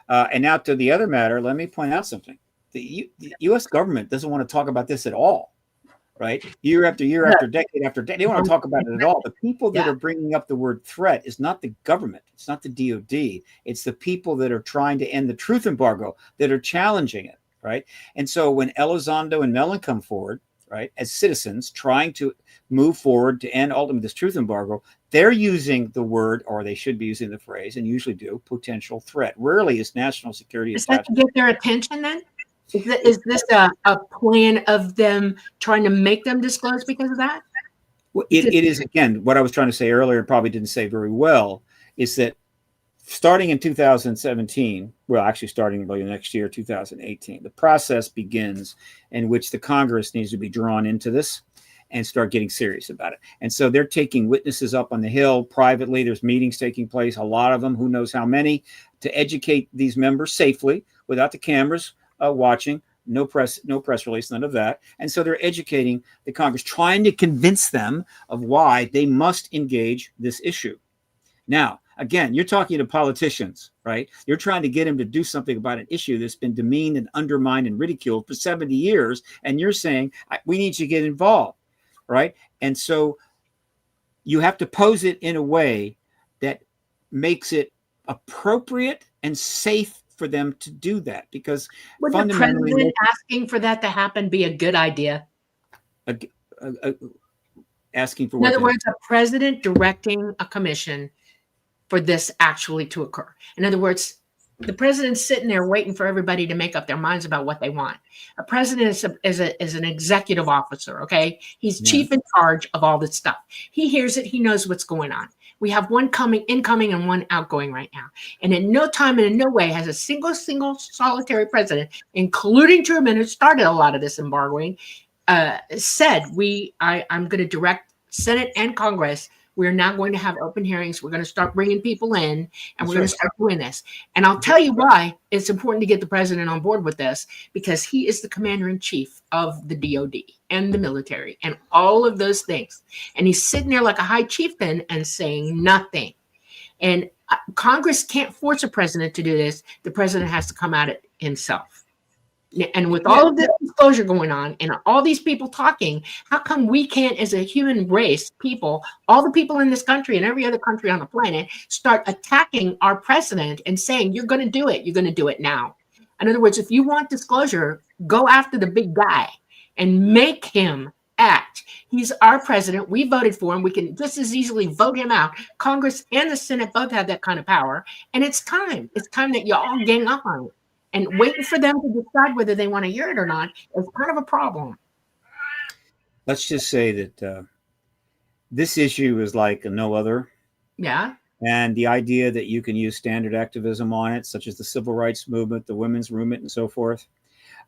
And now to the other matter, let me point out something. The U.S. government doesn't want to talk about this at all, right? Year after year, after decade after decade, they don't want to talk about it at all. The people that are bringing up the word threat is not the government. It's not the DOD. It's the people that are trying to end the truth embargo that are challenging it. Right. And so when Elizondo and Mellon come forward, right, as citizens trying to move forward to end ultimately this truth embargo, they're using the word, or they should be using the phrase, and usually do, potential threat. Rarely is national security Is that attached. to get their attention then? Is this a plan of them trying to make them disclose because of that? Well, it is, again, what I was trying to say earlier, and probably didn't say very well, is that starting in 2017, well, actually starting early next year, 2018, the process begins in which the Congress needs to be drawn into this and start getting serious about it. And so they're taking witnesses up on the Hill privately. There's meetings taking place, a lot of them, who knows how many, to educate these members safely without the cameras watching. No press release, none of that. And so they're educating the Congress, trying to convince them of why they must engage this issue. Now, again, you're talking to politicians, right? You're trying to get them to do something about an issue that's been demeaned and undermined and ridiculed for 70 years. And you're saying, we need you to get involved, right? And so you have to pose it in a way that makes it appropriate and safe for them to do that, because would the president asking for that to happen be a good idea? Asking for in what? other words, a president directing a commission for this actually to occur. In other words, the president's sitting there waiting for everybody to make up their minds about what they want. A president is an executive officer, okay? He's chief in charge of all this stuff. He hears it. He knows what's going on. We have one incoming and one outgoing right now. And in no time and in no way has a single solitary president, including Truman, who started a lot of this embargoing, said, I'm going to direct Senate and Congress. We're now going to have open hearings. We're going to start bringing people in, and we're going to start doing this. And I'll tell you why it's important to get the president on board with this, because he is the commander-in-chief of the DOD and the military and all of those things. And he's sitting there like a high chieftain and saying nothing. And Congress can't force a president to do this. The president has to come at it himself. And with all of this disclosure going on and all these people talking, how come we can't, as a human race, people, all the people in this country and every other country on the planet, start attacking our president and saying, you're going to do it. You're going to do it now. In other words, if you want disclosure, go after the big guy and make him act. He's our president. We voted for him. We can just as easily vote him out. Congress and the Senate both have that kind of power. And it's time. It's time that you all gang up on it. And waiting for them to decide whether they want to hear it or not is kind of a problem. Let's just say that this issue is like no other. Yeah. And the idea that you can use standard activism on it, such as the civil rights movement, the women's movement, and so forth.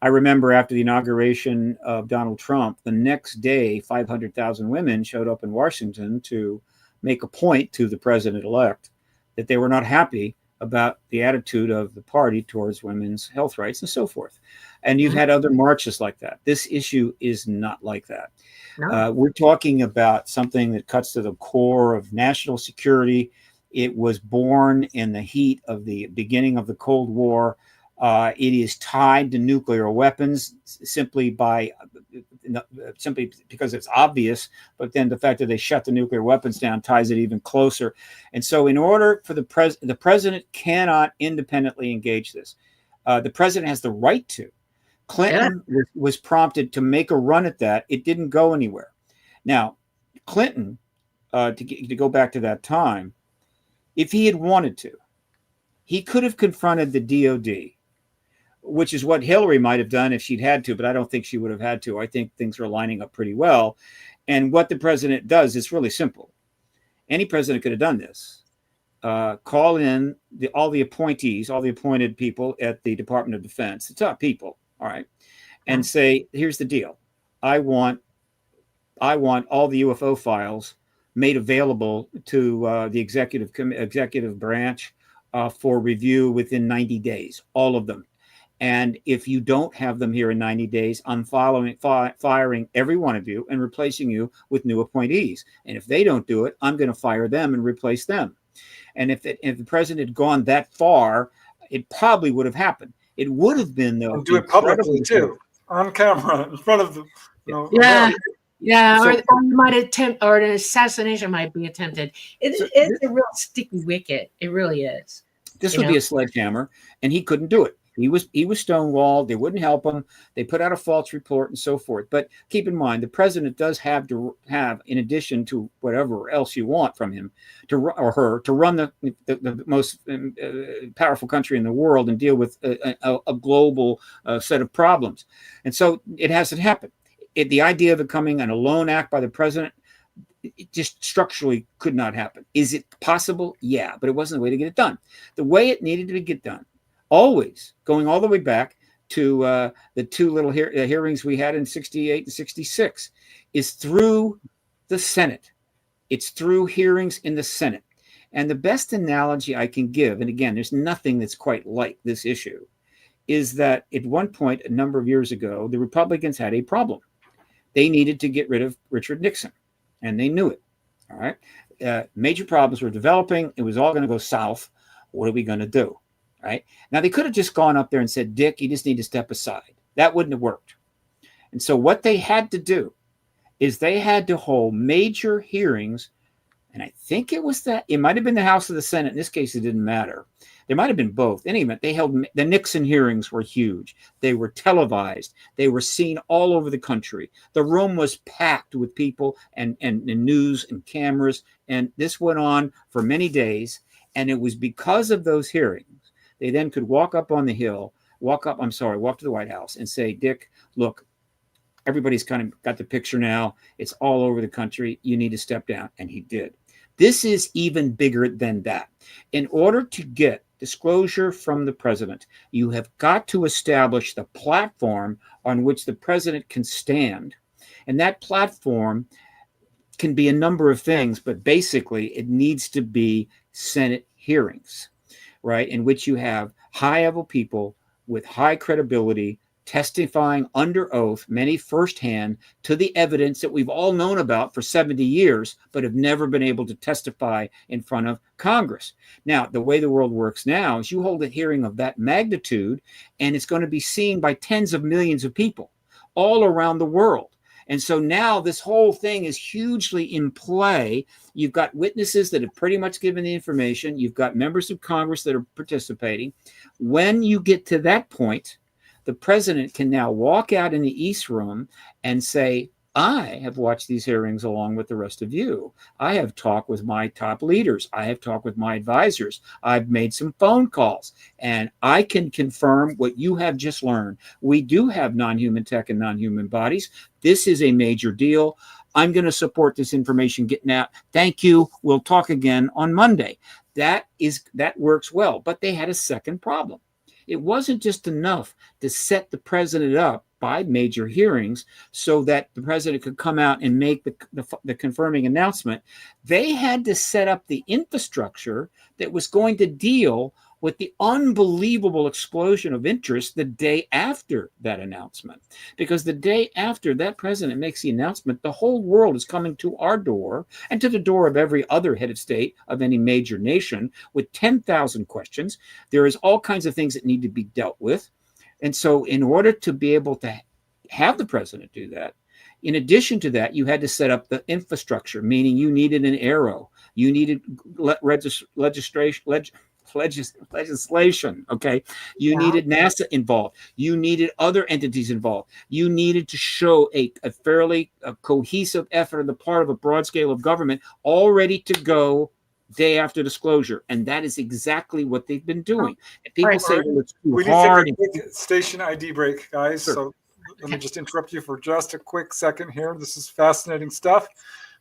I remember after the inauguration of Donald Trump, the next day, 500,000 women showed up in Washington to make a point to the president-elect that they were not happy about the attitude of the party towards women's health rights and so forth. And you've had other marches like that. This issue is not like that. No. We're talking about something that cuts to the core of national security. It was born in the heat of the beginning of the Cold War. It is tied to nuclear weapons simply because it's obvious, but then the fact that they shut the nuclear weapons down ties it even closer. And so in order for the president cannot independently engage this. The president has the right to. Clinton was prompted to make a run at that. It didn't go anywhere. Now, Clinton, to go back to that time, if he had wanted to, he could have confronted the DOD, which is what Hillary might have done if she'd had to, but I don't think she would have had to. I think things are lining up pretty well. And what the president does is really simple. Any president could have done this. Call in all the appointees, all the appointed people at the Department of Defense, the top people, all right, and say, here's the deal. I want all the UFO files made available to the executive branch for review within 90 days, all of them. And if you don't have them here in 90 days, I'm firing every one of you and replacing you with new appointees. And if they don't do it, I'm going to fire them and replace them. And if the president had gone that far, it probably would have happened. It would have been, though. And do it publicly, too, on camera, in front of the... Yeah, so, or you might attempt, or an assassination might be attempted. It's a real sticky wicket. It really is. This would be a sledgehammer, and he couldn't do it. He was stonewalled. They wouldn't help him. They put out a false report and so forth. But keep in mind, the president does have to have, in addition to whatever else you want from him or her, to run the most powerful country in the world and deal with a global set of problems. And so it hasn't happened. The idea of it coming an alone act by the president, it just structurally could not happen. Is it possible? Yeah, but it wasn't the way to get it done. The way it needed to get done, always going all the way back to the two little hearings we had in 68 and 66, is through the Senate. It's through hearings in the Senate. And the best analogy I can give, and again, there's nothing that's quite like this issue, is that at one point, a number of years ago, the Republicans had a problem. They needed to get rid of Richard Nixon, and they knew it. All right. Major problems were developing. It was all going to go south. What are we going to do? Right. Now, they could have just gone up there and said, Dick, you just need to step aside. That wouldn't have worked. And so what they had to do is they had to hold major hearings. And I think it might have been the House or the Senate. In this case, it didn't matter. There might have been both. In any event, the Nixon hearings were huge. They were televised. They were seen all over the country. The room was packed with people and news and cameras. And this went on for many days. And it was because of those hearings, they then could walk up on the Hill, walk to the White House and say, Dick, look, everybody's kind of got the picture now. It's all over the country. You need to step down. And he did. This is even bigger than that. In order to get disclosure from the president, you have got to establish the platform on which the president can stand. And that platform can be a number of things, but basically it needs to be Senate hearings, right? In which you have high-level people with high credibility testifying under oath, many firsthand, to the evidence that we've all known about for 70 years, but have never been able to testify in front of Congress. Now, the way the world works now is you hold a hearing of that magnitude, and it's going to be seen by tens of millions of people all around the world. And so now this whole thing is hugely in play. You've got witnesses that have pretty much given the information. You've got members of Congress that are participating. When you get to that point, the president can now walk out in the East Room and say, I have watched these hearings along with the rest of you. I have talked with my top leaders. I have talked with my advisors. I've made some phone calls, and I can confirm what you have just learned. We do have non-human tech and non-human bodies. This is a major deal. I'm going to support this information getting out. Thank you. We'll talk again on Monday. That works well, but they had a second problem. It wasn't just enough to set the president up by major hearings so that the president could come out and make the confirming announcement. They had to set up the infrastructure that was going to deal with the unbelievable explosion of interest the day after that announcement. Because the day after that president makes the announcement, the whole world is coming to our door and to the door of every other head of state of any major nation with 10,000 questions. There is all kinds of things that need to be dealt with. And so in order to be able to have the president do that, in addition to that, you had to set up the infrastructure, meaning you needed an arrow. You needed legislation, okay? You needed NASA involved. You needed other entities involved. You needed to show a fairly cohesive effort on the part of a broad scale of government all ready to go day after disclosure. And that is exactly what they've been doing. And people say, well, it's too hard. We need to take a quick station ID break, guys. Sure. So let me just interrupt you for just a quick second here. This is fascinating stuff.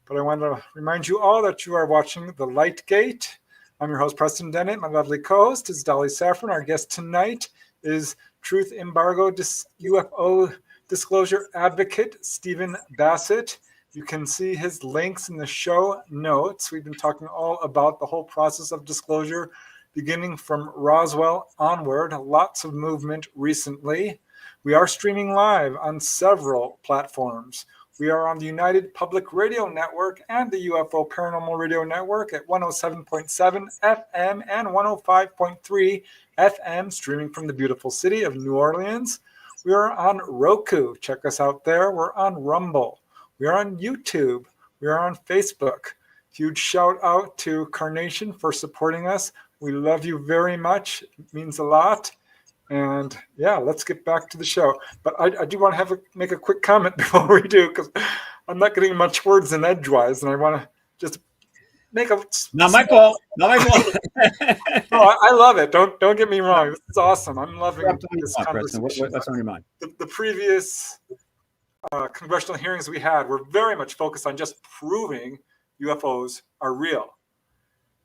But I want to remind you all that you are watching The Light Gate. I'm your host, Preston Dennett. My lovely co-host is Dolly Saffron. Our guest tonight is Truth Embargo UFO Disclosure Advocate Stephen Bassett. You can see his links in the show notes. We've been talking all about the whole process of disclosure, beginning from Roswell onward. Lots of movement recently. We are streaming live on several platforms. We are on the United Public Radio Network and the UFO Paranormal Radio Network at 107.7 FM and 105.3 FM, streaming from the beautiful city of New Orleans. We are on Roku. Check us out there. We're on Rumble. We are on YouTube. We are on Facebook. Huge shout out to Carnation for supporting us. We love you very much. It means a lot. And yeah, let's get back to the show. But I do want to make a quick comment before we do, because I'm not getting much words in edgewise, and I want to just make a Not my fault. Not my fault. No, I love it. Don't get me wrong. This is awesome. I'm loving this conversation. What's on your mind? The previous congressional hearings we had were very much focused on just proving UFOs are real.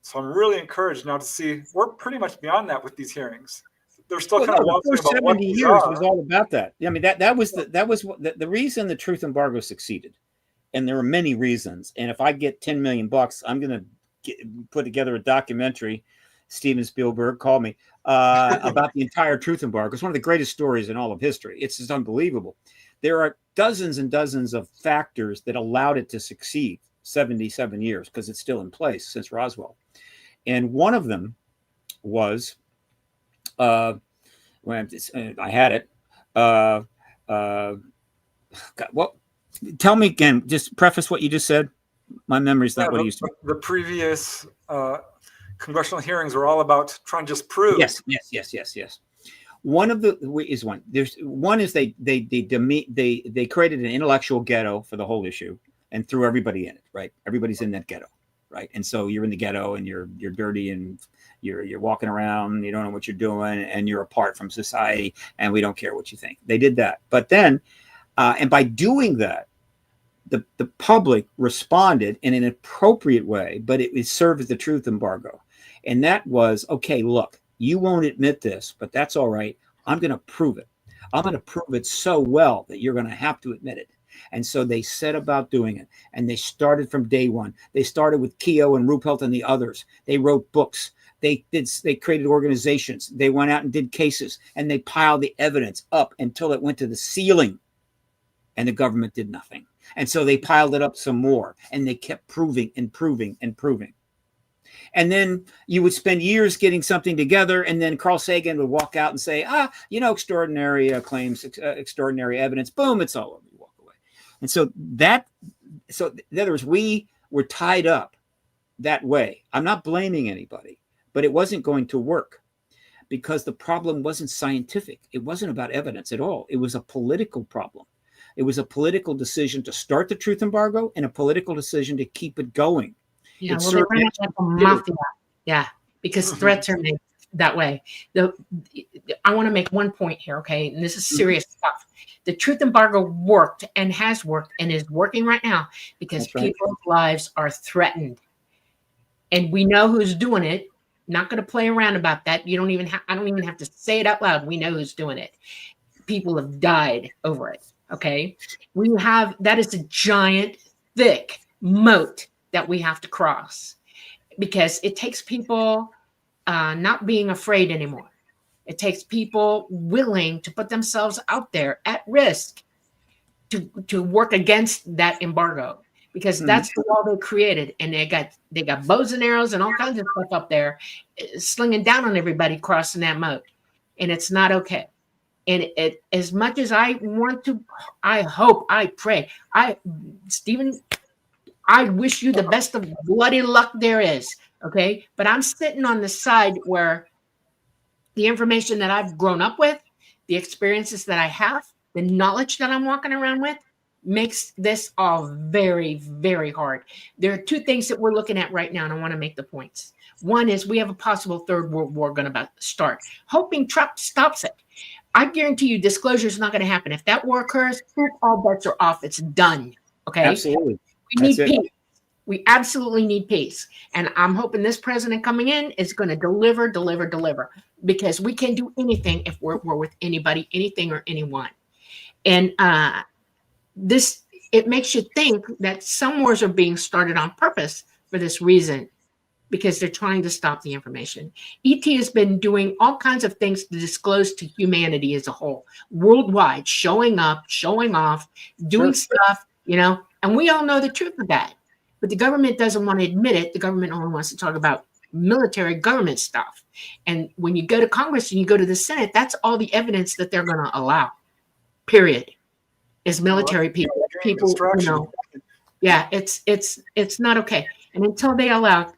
So I'm really encouraged now to see we're pretty much beyond that with these hearings. They're still kind of the first about 70 what years was all about that. I mean, that was the reason the truth embargo succeeded, and there are many reasons. And if I get $10 million, I'm going to put together a documentary. Steven Spielberg called me about the entire truth embargo. It's one of the greatest stories in all of history. It's just unbelievable. There are dozens and dozens of factors that allowed it to succeed 77 years because it's still in place since Roswell. And one of them was when I had it. God, well, tell me again. Just preface what you just said. My memory's not what it used to be. The previous congressional hearings were all about trying to just prove. Yes. One of the is one. There's one is they created an intellectual ghetto for the whole issue and threw everybody in it. Right, everybody's in that ghetto. Right, and so you're in the ghetto and you're dirty and you're walking around, you don't know what you're doing, and you're apart from society, and we don't care what you think. They did that, but then, and by doing that, the public responded in an appropriate way, but it served as the truth embargo, and that was okay. Look, you won't admit this, but that's all right. I'm going to prove it. I'm going to prove it so well that you're going to have to admit it. And so they set about doing it. And they started from day one. They started with Keogh and Ruppelt and the others. They wrote books. They created organizations. They went out and did cases. And they piled the evidence up until it went to the ceiling. And the government did nothing. And so they piled it up some more. And they kept proving and proving and proving. And then you would spend years getting something together, and then Carl Sagan would walk out and say, extraordinary claims, extraordinary evidence. Boom, it's all over. You walk away. And so in other words, we were tied up that way. I'm not blaming anybody, but it wasn't going to work because the problem wasn't scientific. It wasn't about evidence at all. It was a political problem. It was a political decision to start the truth embargo and a political decision to keep it going. Yeah, well, they ran it like a mafia. Yeah, because threats are made that way. I want to make one point here, okay? And this is serious stuff. The truth embargo worked and has worked and is working right now because people's lives are threatened. And we know who's doing it. Not going to play around about that. I don't even have to say it out loud. We know who's doing it. People have died over it, okay? That is a giant, thick moat that we have to cross because it takes people not being afraid anymore. It takes people willing to put themselves out there at risk to work against that embargo because that's the wall they created. And they got bows and arrows and all kinds of stuff up there slinging down on everybody crossing that moat. And it's not okay. And as much as I want to, I hope, I pray, Stephen, I wish you the best of bloody luck there is, okay? But I'm sitting on the side where the information that I've grown up with, the experiences that I have, the knowledge that I'm walking around with makes this all very, very hard. There are two things that we're looking at right now, and I want to make the points. One is we have a possible third world war going to start, hoping Trump stops it. I guarantee you disclosure is not going to happen. If that war occurs, all bets are off. It's done, okay? Absolutely. We need peace. We absolutely need peace. And I'm hoping this president coming in is going to deliver, because we can do anything if we're with anybody, anything or anyone. And it makes you think that some wars are being started on purpose for this reason, because they're trying to stop the information. ET has been doing all kinds of things to disclose to humanity as a whole, worldwide, showing up, showing off, doing stuff, and we all know the truth of that. But the government doesn't want to admit it. The government only wants to talk about military government stuff. And when you go to Congress and you go to the Senate, that's all the evidence that they're going to allow, period, is military people. Yeah, it's not okay. And until they allow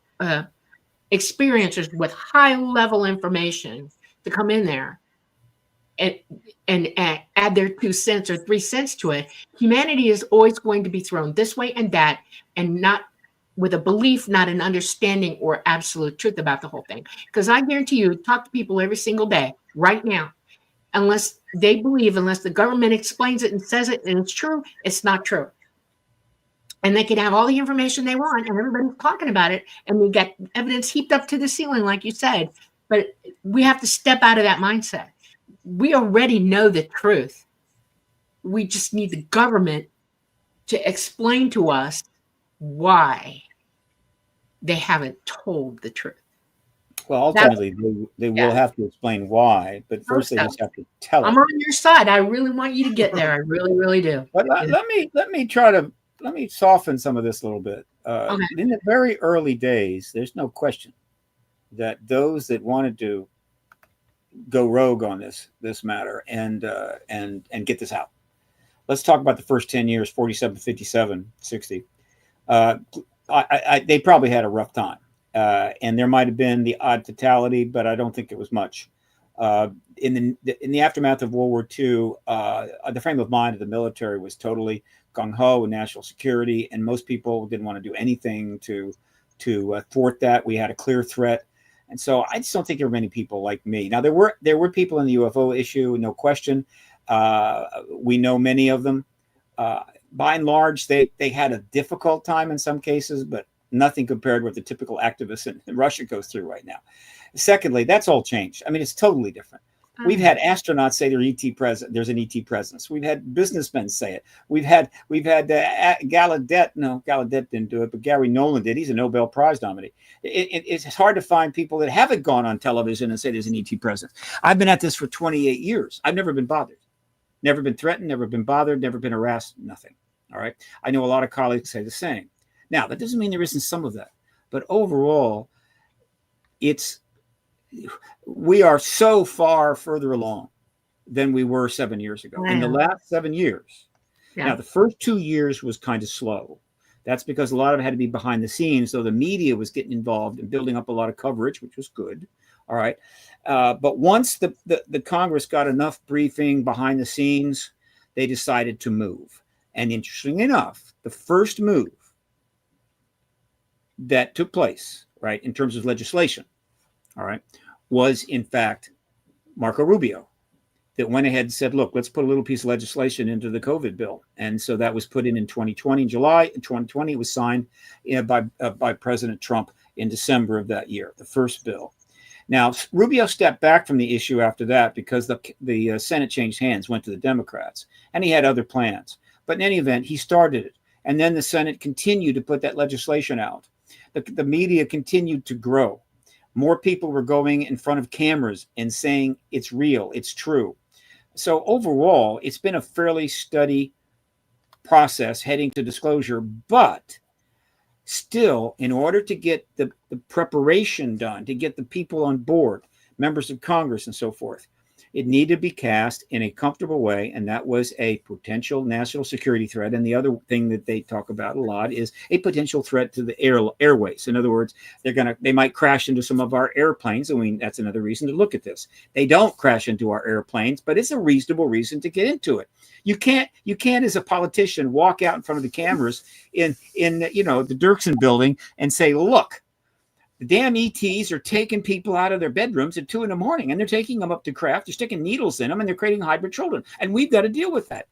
experiencers with high-level information to come in there, and add their 2 cents or 3 cents to it, humanity is always going to be thrown this way and that, and not with a belief, not an understanding or absolute truth about the whole thing. Because I guarantee you, talk to people every single day right now, unless they believe, unless the government explains it and says it and it's true, it's not true. And they can have all the information they want, and everybody's talking about it, and we get evidence heaped up to the ceiling, like you said. But we have to step out of that mindset. We already know the truth. We just need the government to explain to us why they haven't told the truth. Well, ultimately, they will have to explain why, but first they just have to tell I'm it. on your side. I really want you to get there. I really, really do. But let me soften some of this a little bit. Okay. In the very early days, there's no question that those that wanted to go rogue on this matter and get this out. Let's talk about the first 10 years, 47, 57, 60. They probably had a rough time. And there might have been the odd fatality, but I don't think it was much. In the aftermath of World War II, the frame of mind of the military was totally gung-ho and national security, and most people didn't want to do anything to thwart that. We had a clear threat. And so I just don't think there were many people like me. Now, there were people in the UFO issue, no question. We know many of them. By and large, they had a difficult time in some cases, but nothing compared with the typical activists in Russia goes through right now. Secondly, that's all changed. I mean, it's totally different. We've had astronauts say there's an ET presence. We've had businessmen say it. We've had Gallaudet. No, Gallaudet didn't do it, but Gary Nolan did. He's a Nobel Prize nominee. It's hard to find people that haven't gone on television and say there's an ET presence. I've been at this for 28 years. I've never been bothered, never been threatened, never been bothered, never been harassed, nothing. All right. I know a lot of colleagues say the same. Now, that doesn't mean there isn't some of that, but overall, we are so far further along than we were 7 years ago. In the last 7 years. Now, the first 2 years was kind of slow. That's because a lot of it had to be behind the scenes. So the media was getting involved and building up a lot of coverage, which was good. All right. But once the Congress got enough briefing behind the scenes, they decided to move. And interestingly enough, the first move that took place, right, in terms of legislation, all right, was in fact Marco Rubio that went ahead and said, look, let's put a little piece of legislation into the COVID bill. And so that was put in 2020, in July. In 2020, it was signed by President Trump in December of that year, the first bill. Now, Rubio stepped back from the issue after that because the Senate changed hands, went to the Democrats, and he had other plans. But in any event, he started it. And then the Senate continued to put that legislation out. The media continued to grow. More people were going in front of cameras and saying it's real, it's true. So overall, it's been a fairly steady process heading to disclosure. But still, in order to get the preparation done, to get the people on board, members of Congress and so forth, it needed to be cast in a comfortable way, and that was a potential national security threat. And the other thing that they talk about a lot is a potential threat to the airways. In other words, they might crash into some of our airplanes. I mean, that's another reason to look at this. They don't crash into our airplanes, but it's a reasonable reason to get into it. You can't, as a politician, walk out in front of the cameras in the Dirksen building and say, look, the damn ETs are taking people out of their bedrooms at 2 a.m, and they're taking them up to craft. They're sticking needles in them, and they're creating hybrid children. And we've got to deal with that.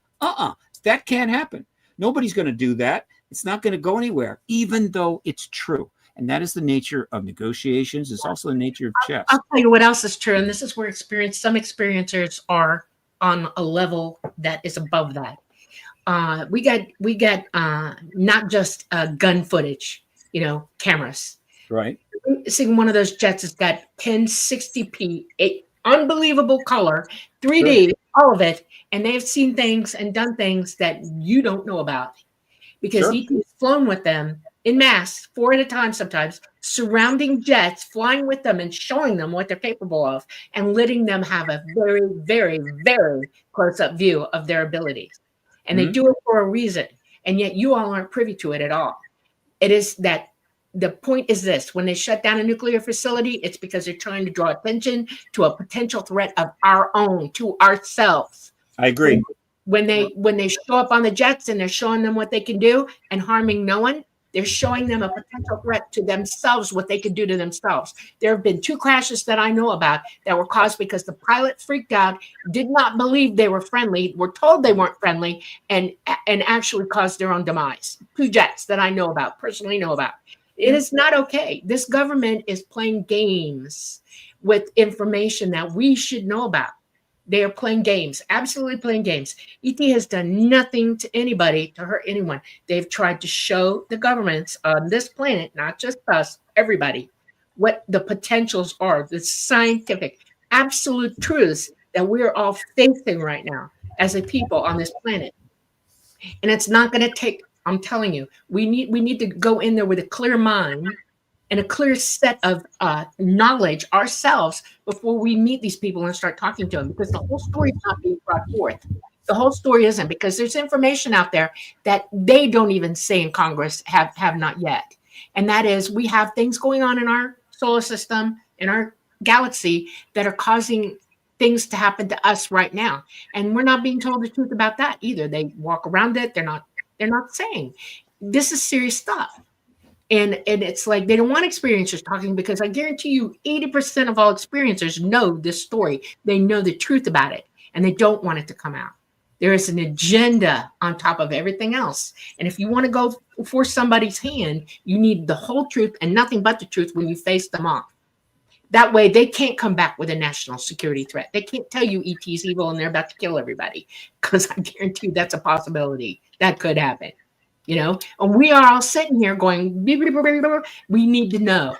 That can't happen. Nobody's going to do that. It's not going to go anywhere, even though it's true. And that is the nature of negotiations. It's also the nature of chess. I'll tell you what else is true, and this is where some experiencers are on a level that is above that. We got not just gun footage, cameras. Right. Seeing one of those jets has got 1060p, unbelievable color, 3D, all of it, and they've seen things and done things that you don't know about because ET has flown with them in mass, 4 at a time sometimes, surrounding jets, flying with them and showing them what they're capable of and letting them have a very, very, very close-up view of their abilities. And they do it for a reason, and yet you all aren't privy to it at all. It is that the point is this: when they shut down a nuclear facility, it's because they're trying to draw attention to a potential threat of our own, to ourselves. I agree. When they show up on the jets and they're showing them what they can do and harming no one, they're showing them a potential threat to themselves, what they could do to themselves. There have been 2 crashes that I know about that were caused because the pilot freaked out, did not believe they were friendly, were told they weren't friendly, and actually caused their own demise. 2 jets that I know about, personally know about. It is not okay. This government is playing games with information that we should know about. They are playing games, absolutely playing games. ET has done nothing to anybody to hurt anyone. They've tried to show the governments on this planet, not just us, everybody, what the potentials are, the scientific, absolute truths that we're all facing right now as a people on this planet. And it's not going to take, I'm telling you, we need to go in there with a clear mind and a clear set of knowledge ourselves before we meet these people and start talking to them, because the whole story is not being brought forth. The whole story isn't, because there's information out there that they don't even say in Congress have not yet. And that is, we have things going on in our solar system, in our galaxy, that are causing things to happen to us right now. And we're not being told the truth about that either. They walk around it. They're not saying. This is serious stuff. And it's like they don't want experiencers talking, because I guarantee you 80% of all experiencers know this story. They know the truth about it, and they don't want it to come out. There is an agenda on top of everything else. And if you want to go force somebody's hand, you need the whole truth and nothing but the truth when you face them off. That way they can't come back with a national security threat. They can't tell you ET's evil and they're about to kill everybody, because I guarantee you that's a possibility. That could happen. And we are all sitting here going, we need to know.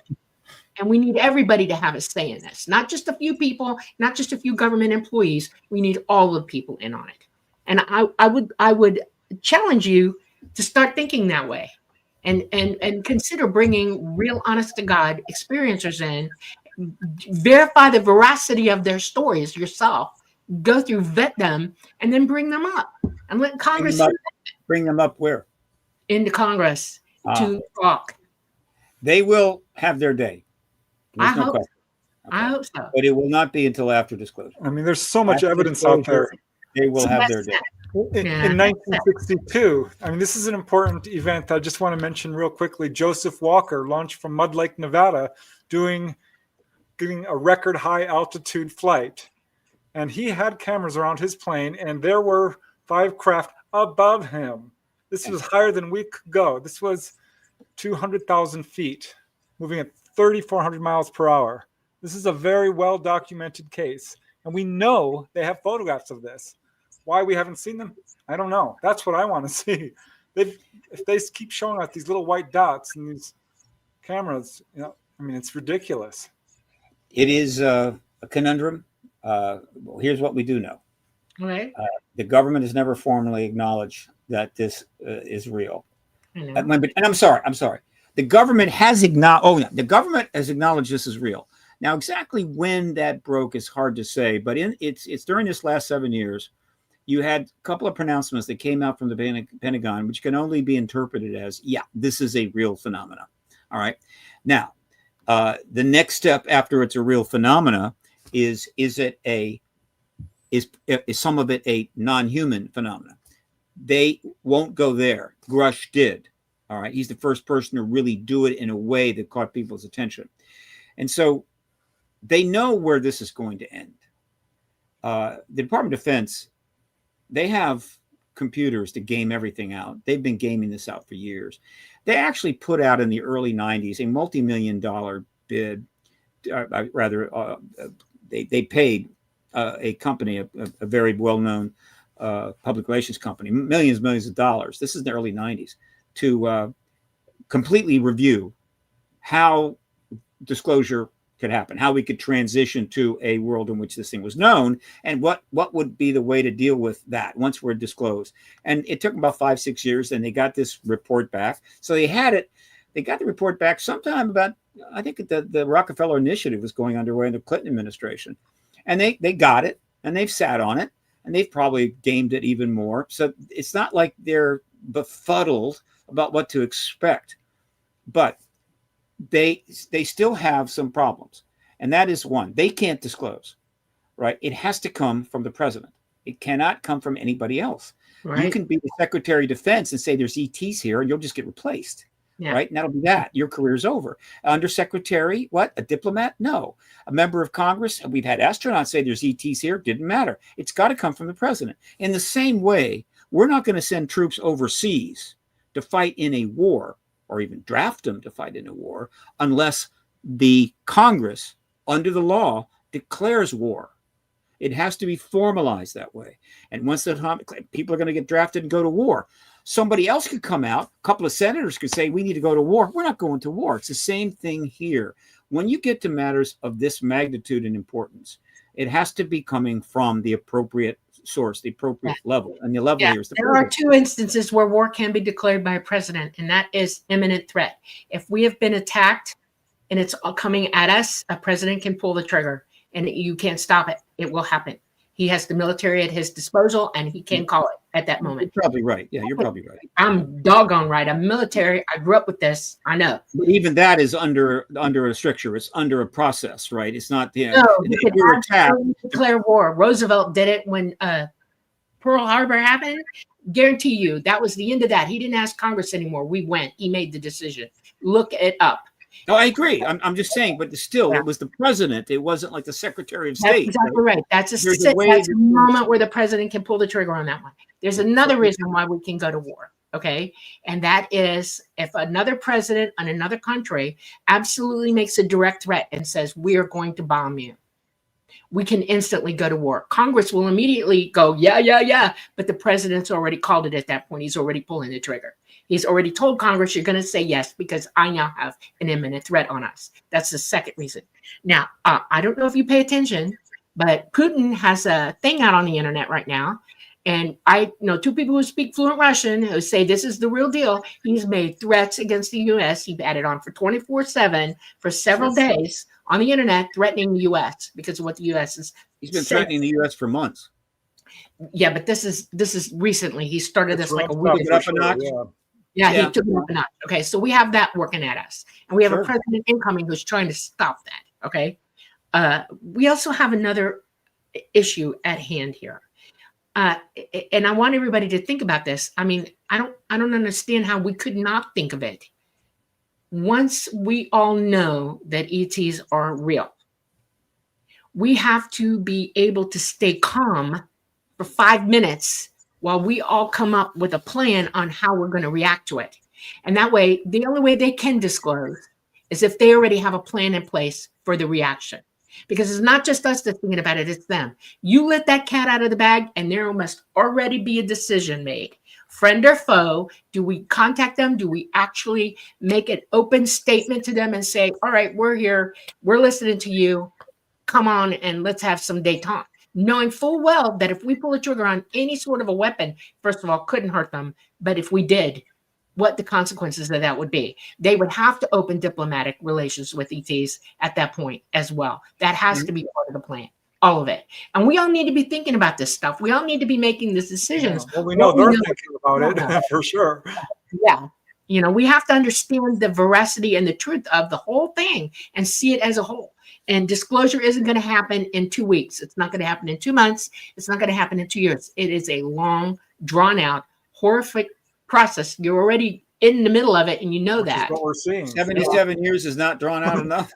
And we need everybody to have a say in this. Not just a few people, not just a few government employees. We need all the people in on it. And I would challenge you to start thinking that way, and consider bringing real, honest to God experiencers in, verify the veracity of their stories yourself, go through, vet them, and then bring them up and let Congress bring them up where? Into Congress to talk. They will have their day. I hope so. But it will not be until after disclosure. I mean, there's so much evidence out there. They will have their day. In 1962, I mean, this is an important event. I just want to mention real quickly. Joseph Walker launched from Mud Lake, Nevada, getting a record high altitude flight. And he had cameras around his plane, and there were 5 craft above him. This was higher than we could go. This was 200,000 feet, moving at 3,400 miles per hour. This is a very well-documented case. And we know they have photographs of this. Why we haven't seen them, I don't know. That's what I want to see. If they keep showing us these little white dots and these cameras, I mean, it's ridiculous. It is a conundrum. Here's what we do know. Right. The government has never formally acknowledged that this is real. And I'm sorry. The government has acknowledged. The government has acknowledged this is real. Now, exactly when that broke is hard to say, but it's during this last 7 years, you had a couple of pronouncements that came out from the Pentagon, which can only be interpreted as, this is a real phenomena. All right. Now, the next step after it's a real phenomena is some of it a non-human phenomena? They won't go there. Grush did. All right. He's the first person to really do it in a way that caught people's attention. And so they know where this is going to end. The Department of Defense, they have computers to game everything out. They've been gaming this out for years. They actually put out in the early 90s a multi-million-dollar bid. They paid a company, a very well-known public relations company, millions of dollars. This is the early 90s, to completely review how disclosure could happen, how we could transition to a world in which this thing was known, and what would be the way to deal with that once we're disclosed. And it took about 5-6 years, and they got this report back. So they got the report back sometime about, I think the Rockefeller Initiative was going underway in the Clinton administration. And they got it, and they've sat on it, and they've probably gamed it even more. So it's not like they're befuddled about what to expect. But they still have some problems. And that is one, they can't disclose, right? It has to come from the president. It cannot come from anybody else. Right. You can be the Secretary of Defense and say there's ETs here and you'll just get replaced. Yeah. Right. And that'll be that. Your career's over. Undersecretary, what? A diplomat? No. A member of Congress? We've had astronauts say there's ETs here. Didn't matter. It's got to come from the president. In the same way, we're not going to send troops overseas to fight in a war or even draft them to fight in a war unless the Congress, under the law, declares war. It has to be formalized that way. And once the people are going to get drafted and go to war, somebody else could come out. A couple of senators could say, we need to go to war. We're not going to war. It's the same thing here. When you get to matters of this magnitude and importance, it has to be coming from the appropriate source, the appropriate level. And the level here is the There are two instances where war can be declared by a president, and that is imminent threat. If we have been attacked and it's coming at us, a president can pull the trigger and you can't stop it. It will happen. He has the military at his disposal and he can call it at that moment. You're probably right. Yeah, you're probably right. I'm doggone right. I'm military. I grew up with this. I know. But even that is under a stricture. It's under a process, right? It's not the you could declare war. Roosevelt did it when Pearl Harbor happened. Guarantee you that was the end of that. He didn't ask Congress anymore. We went. He made the decision. Look it up. No, I agree. I'm just saying, but still, it was the president. It wasn't like the Secretary of State. That's exactly right. That's a moment where the president can pull the trigger on that one. There's another reason why we can go to war, okay? And that is if another president in another country absolutely makes a direct threat and says, we are going to bomb you, we can instantly go to war. Congress will immediately go, yeah. But the president's already called it at that point. He's already pulling the trigger. He's already told Congress, you're going to say yes, because I now have an imminent threat on us. That's the second reason. Now, I don't know if you pay attention, but Putin has a thing out on the internet right now. And I know two people who speak fluent Russian who say this is the real deal. He's made threats against the U.S. He had it on for 24/7 for several days on the internet, threatening the U.S. because of what the U.S. is. He's been threatening the U.S. for months. Yeah, but this is recently. He started this like a week ago. Yeah, he took it up a notch. Okay, so we have that working at us. And we have a president incoming who's trying to stop that, okay? We also have another issue at hand here. And I want everybody to think about this. I mean, I don't understand how we could not think of it. Once we all know that ETs are real, we have to be able to stay calm for 5 minutes while we all come up with a plan on how we're going to react to it. And that way, the only way they can disclose is if they already have a plan in place for the reaction. Because it's not just us that's thinking about it, it's them. You let that cat out of the bag and there must already be a decision made. Friend or foe, do we contact them? Do we actually make an open statement to them and say, all right, we're here, we're listening to you, come on and let's have some détente. Knowing full well that if we pull a trigger on any sort of a weapon, first of all, couldn't hurt them. But if we did, what the consequences of that would be. They would have to open diplomatic relations with ETs at that point as well. That has to be part of the plan, all of it. And we all need to be thinking about this stuff. We all need to be making these decisions. Well, we know they're thinking about it for sure. Yeah. You know, we have to understand the veracity and the truth of the whole thing and see it as a whole. And disclosure isn't going to happen in 2 weeks. It's not going to happen in 2 months. It's not going to happen in 2 years. It is a long, drawn out, horrific process. You're already in the middle of it, and you know that. What we're seeing. 77 years is not drawn out enough.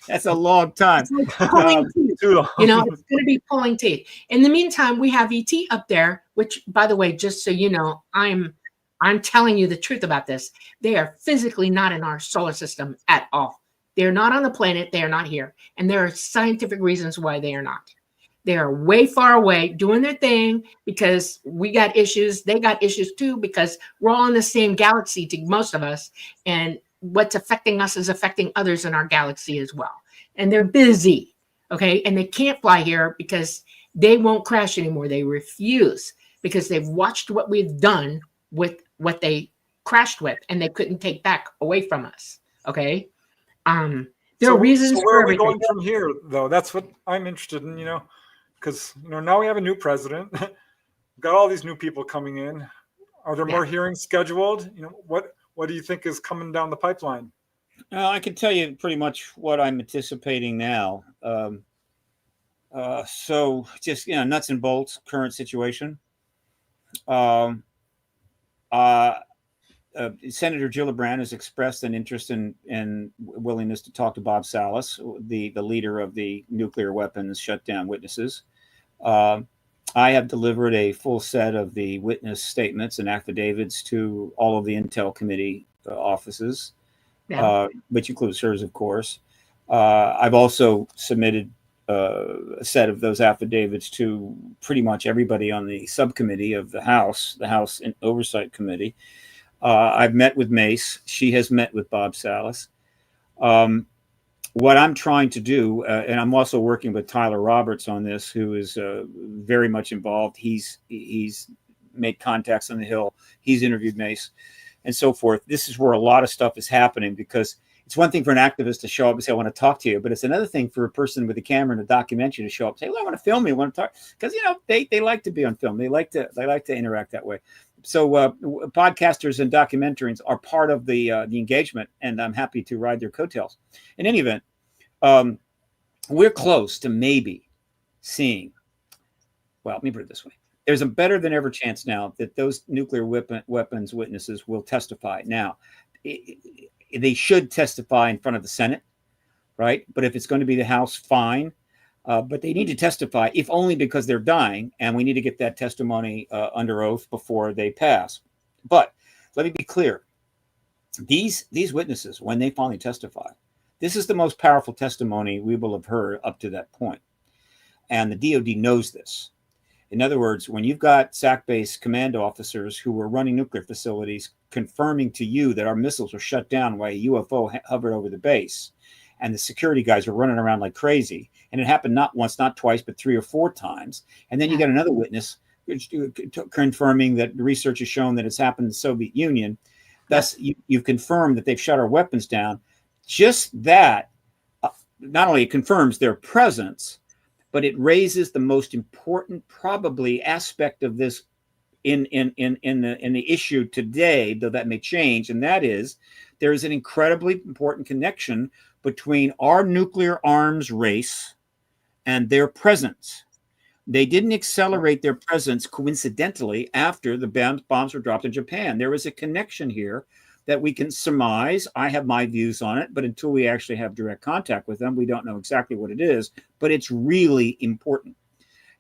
That's a long time. It's like pulling teeth. You know, it's going to be pulling teeth. In the meantime, we have ET up there, which, by the way, just so you know, I'm telling you the truth about this. They are physically not in our solar system at all. They're not on the planet. They are not here. And there are scientific reasons why they are not. They are way far away doing their thing because we got issues. They got issues too because we're all in the same galaxy to most of us. And what's affecting us is affecting others in our galaxy as well. And they're busy, okay? And they can't fly here because they won't crash anymore. They refuse because they've watched what we've done with what they crashed with and they couldn't take back away from us, okay? There are reasons so where for are we everything. going from here, though? That's what I'm interested in, you know, because, you know, now we have a new president. We've got all these new people coming in. Are there more hearings scheduled? You know, what What do you think is coming down the pipeline? I can tell you pretty much what I'm anticipating now. So just, nuts and bolts, current situation. Senator Gillibrand has expressed an interest and willingness to talk to Bob Salas, the leader of the nuclear weapons shutdown witnesses. I have delivered a full set of the witness statements and affidavits to all of the Intel Committee offices, which includes hers, of course. I've also submitted a set of those affidavits to pretty much everybody on the subcommittee of the House Oversight Committee. I've met with Mace. She has met with Bob Salas. What I'm trying to do, and I'm also working with Tyler Roberts on this, who is very much involved. He's made contacts on the Hill. He's interviewed Mace and so forth. This is where a lot of stuff is happening, because it's one thing for an activist to show up and say, I want to talk to you, but it's another thing for a person with a camera and a documentary to show up and say, well, I want to film you, I want to talk, because they like to be on film. They like to interact that way. So podcasters and documentarians are part of the engagement, and I'm happy to ride their coattails. In any event, we're close to maybe seeing, well, let me put it this way. There's a better than ever chance now that those nuclear weapons witnesses will testify. Now, they should testify in front of the Senate, right? But if it's going to be the House, fine. But they need to testify, if only because they're dying, and we need to get that testimony under oath before they pass. But let me be clear. These witnesses, when they finally testify, this is the most powerful testimony we will have heard up to that point. And the DOD knows this. In other words, when you've got SAC-based command officers who were running nuclear facilities confirming to you that our missiles were shut down while a UFO hovered over the base, and the security guys were running around like crazy, and it happened not once, not twice, but 3 or 4 times, and then you got another witness confirming that the research has shown that it's happened in the Soviet Union. Thus, you've confirmed that they've shut our weapons down. Just that, not only confirms their presence, but it raises the most important, probably, aspect of this in the issue today, though that may change, and that is there is an incredibly important connection between our nuclear arms race and their presence. They didn't accelerate their presence coincidentally after the bombs were dropped in Japan. There is a connection here that we can surmise. I have my views on it, but until we actually have direct contact with them, we don't know exactly what it is, but it's really important.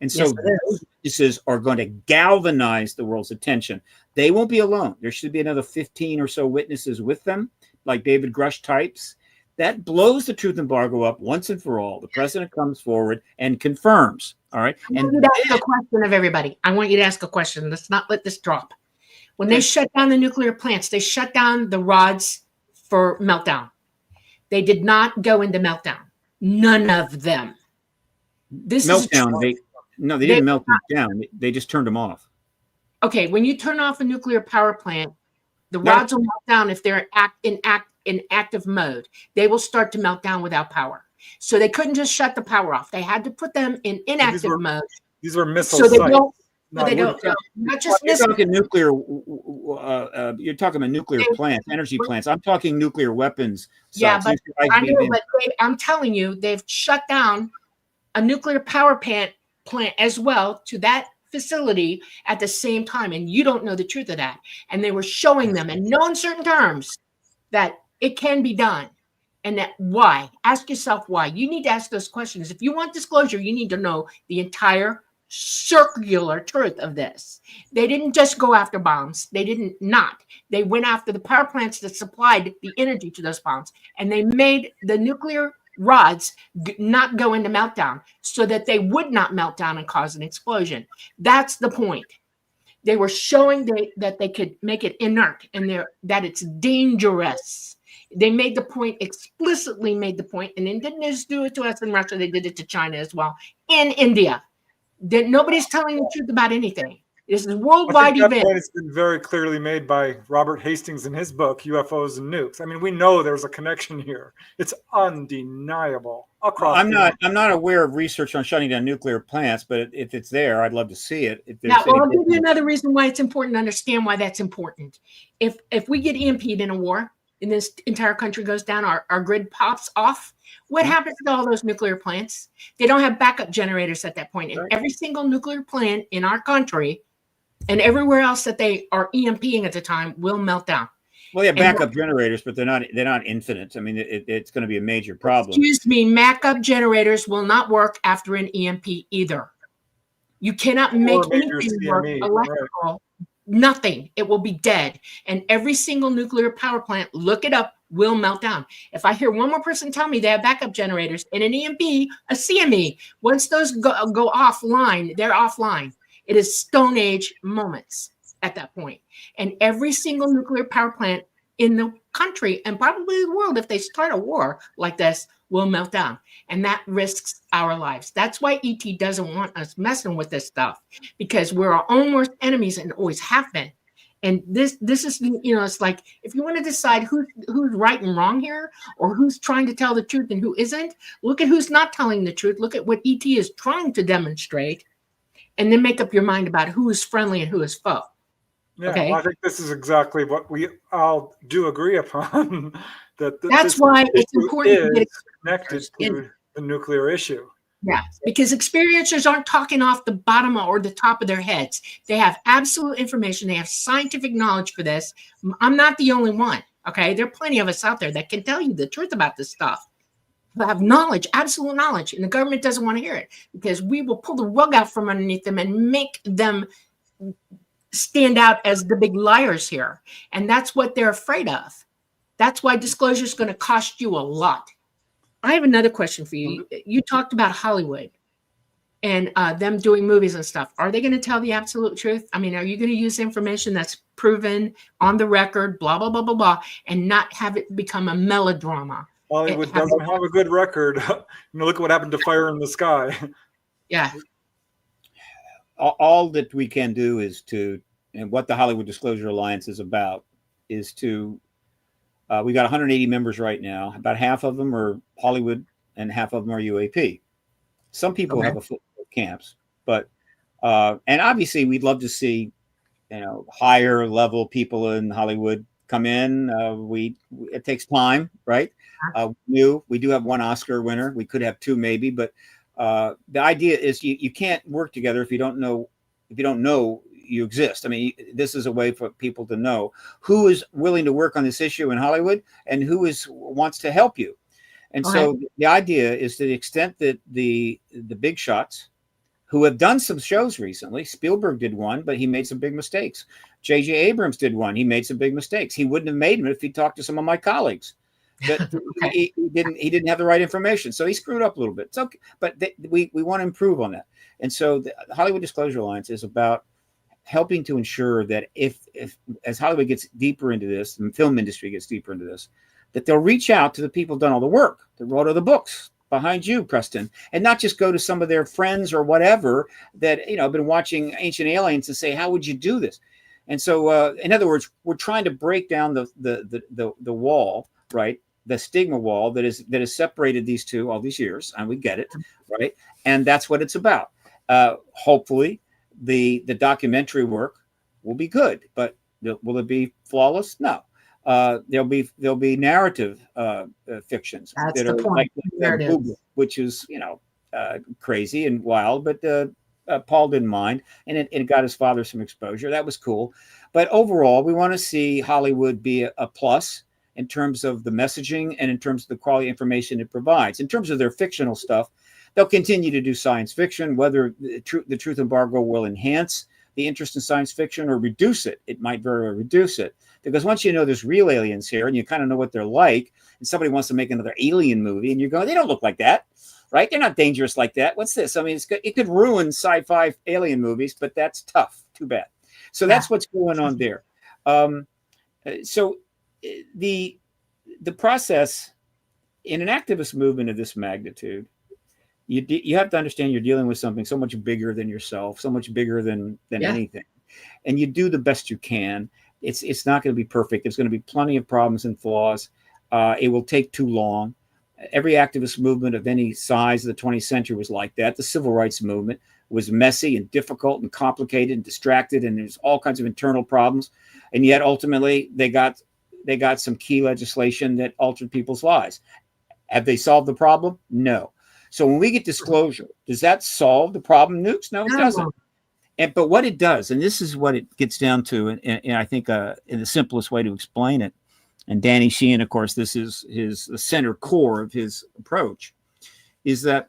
And so those witnesses are going to galvanize the world's attention. They won't be alone. There should be another 15 or so witnesses with them, like David Grush types. That blows the truth embargo up once and for all. The president comes forward and confirms. All right. I want you to ask a question of everybody. I want you to ask a question. Let's not let this drop. When they shut down the nuclear plants, they shut down the rods for meltdown. They did not go into meltdown. None of them. This meltdown. They didn't melt them down. They just turned them off. Okay. When you turn off a nuclear power plant, the rods will melt down if they're in active mode. They will start to melt down without power. So they couldn't just shut the power off. They had to put them in inactive mode. These were missile so they sites. They don't. Not just you're talking nuclear. You're talking about nuclear plants, energy plants. I'm talking nuclear weapons. Yeah, but I know. But I'm telling you, they've shut down a nuclear power plant as well to that facility at the same time, and you don't know the truth of that. And they were showing them in no uncertain terms that it can be done, and that why. Ask yourself why. You need to ask those questions. If you want disclosure, you need to know the entire circular truth of this. They didn't just go after bombs. They didn't not. They went after the power plants that supplied the energy to those bombs, and they made the nuclear rods not go into meltdown so that they would not melt down and cause an explosion. That's the point. They were showing that they could make it inert and that it's dangerous. They made the point, explicitly made the point, and they didn't just do it to us in Russia. They did it to China as well, in India. Nobody's telling the truth about anything. This is a I worldwide think that event. point has been very clearly made by Robert Hastings in his book, UFOs and Nukes. I mean, we know there's a connection here. It's undeniable across I'm the not. board. I'm not aware of research on shutting down nuclear plants, but if it's there, I'd love to see it. If Now, there's well, any I'll give you difference. another reason why it's important to understand why that's important. If we get EMP'd in a war and this entire country goes down, our grid pops off, what Yeah. happens to all those nuclear plants? They don't have backup generators at that point. And Right. every single nuclear plant in our country and everywhere else that they are EMPing at the time will melt down. Well, they have And backup generators, but they're not infinite. I mean, it's going to be a major problem. excuse me, backup generators will not work after an EMP either. You cannot make Or major anything work CME, right. electrical. Nothing. It will be dead. And every single nuclear power plant, look it up, will melt down. If I hear one more person tell me they have backup generators in an EMP, a CME, once those go offline, they're offline. It is Stone Age moments at that point. And every single nuclear power plant in the country and probably the world, if they start a war like this, will melt down. And that risks our lives. That's why ET doesn't want us messing with this stuff, because we're our own worst enemies and always have been. And this is, it's like, if you want to decide who's right and wrong here, or who's trying to tell the truth and who isn't, look at who's not telling the truth. Look at what ET is trying to demonstrate, and then make up your mind about who is friendly and who is foe. Yeah, Okay. well, I think this is exactly what we all do agree upon. That's why it's important to get connected to the nuclear issue. Yeah, because experiencers aren't talking off the bottom or the top of their heads. They have absolute information. They have scientific knowledge for this. I'm not the only one. Okay, there are plenty of us out there that can tell you the truth about this stuff. They have knowledge, absolute knowledge, and the government doesn't want to hear it because we will pull the rug out from underneath them and make them stand out as the big liars here. And that's what they're afraid of. That's why disclosure is going to cost you a lot. I have another question for you. You talked about Hollywood and them doing movies and stuff. Are they going to tell the absolute truth? I mean, are you going to use information that's proven on the record, blah, blah, blah, blah, blah, and not have it become a melodrama? Hollywood doesn't have a good record. Look what happened to Fire in the Sky. Yeah. All that we can do is and what the Hollywood Disclosure Alliance is about is to, we got 180 members right now. About half of them are Hollywood and half of them are UAP. Some people have a foot in camps, but, and obviously we'd love to see, higher level people in Hollywood come in. It takes time, right? We do have one Oscar winner. We could have two maybe, but the idea is you can't work together if you don't know you exist. I mean, this is a way for people to know who is willing to work on this issue in Hollywood and who wants to help you. And so the idea is, to the extent that the big shots who have done some shows recently, Spielberg did one, but he made some big mistakes. J.J. Abrams did one. He made some big mistakes. He wouldn't have made them if he talked to some of my colleagues. But he didn't have the right information, so he screwed up a little bit. It's okay, but we want to improve on that. And so the Hollywood Disclosure Alliance is about helping to ensure that if as Hollywood gets deeper into this, the film industry gets deeper into this, that they'll reach out to the people who've done all the work, that wrote all the books behind you, Preston, and not just go to some of their friends or whatever that have been watching Ancient Aliens and say, how would you do this? And so, in other words, we're trying to break down the wall, right? The stigma wall that has separated these two all these years, and we get it, right? And that's what it's about. Hopefully, the documentary work will be good, but will it be flawless? No. There'll be narrative fictions That's that the are point. like Google, which is crazy and wild, but Paul didn't mind, and it got his father some exposure. That was cool. But overall, we want to see Hollywood be a plus in terms of the messaging and in terms of the quality information it provides. In terms of their fictional stuff, they'll continue to do science fiction. Whether the truth embargo will enhance the interest in science fiction or reduce it, it might very well reduce it. Because once you know there's real aliens here and you kind of know what they're like, and somebody wants to make another alien movie and you're going, they don't look like that, right? They're not dangerous like that. What's this? I mean, it could ruin sci-fi alien movies, but that's tough. Too bad. So that's what's going on there. So the process in an activist movement of this magnitude, you have to understand you're dealing with something so much bigger than yourself, so much bigger than anything. and you do the best you can. It's not going to be perfect. There's going to be plenty of problems and flaws. It will take too long. Every activist movement of any size of the 20th century was like that. The civil rights movement was messy and difficult and complicated and distracted, and there's all kinds of internal problems. And yet ultimately they got some key legislation that altered people's lives. Have they solved the problem? No. So when we get disclosure, does that solve the problem, Nukes? No, it doesn't. But what it does, and this is what it gets down to, and I think in the simplest way to explain it, and Danny Sheehan, of course, this is the center core of his approach, is that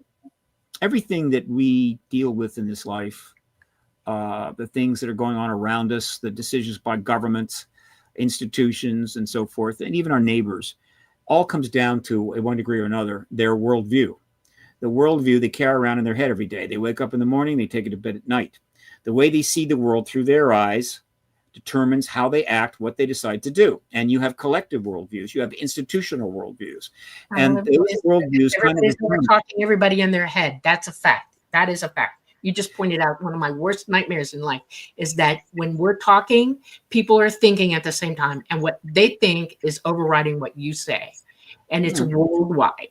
everything that we deal with in this life, the things that are going on around us, the decisions by governments, institutions, and so forth, and even our neighbors, all comes down to, at one degree or another, their worldview. The worldview they carry around in their head every day. They wake up in the morning, they take it to bed at night. The way they see the world through their eyes determines how they act, what they decide to do. And you have collective worldviews, you have institutional worldviews. And those worldviews kind of talking everybody in their head. That's a fact. That is a fact. You just pointed out one of my worst nightmares in life is that when we're talking, people are thinking at the same time, and what they think is overriding what you say. And it's worldwide.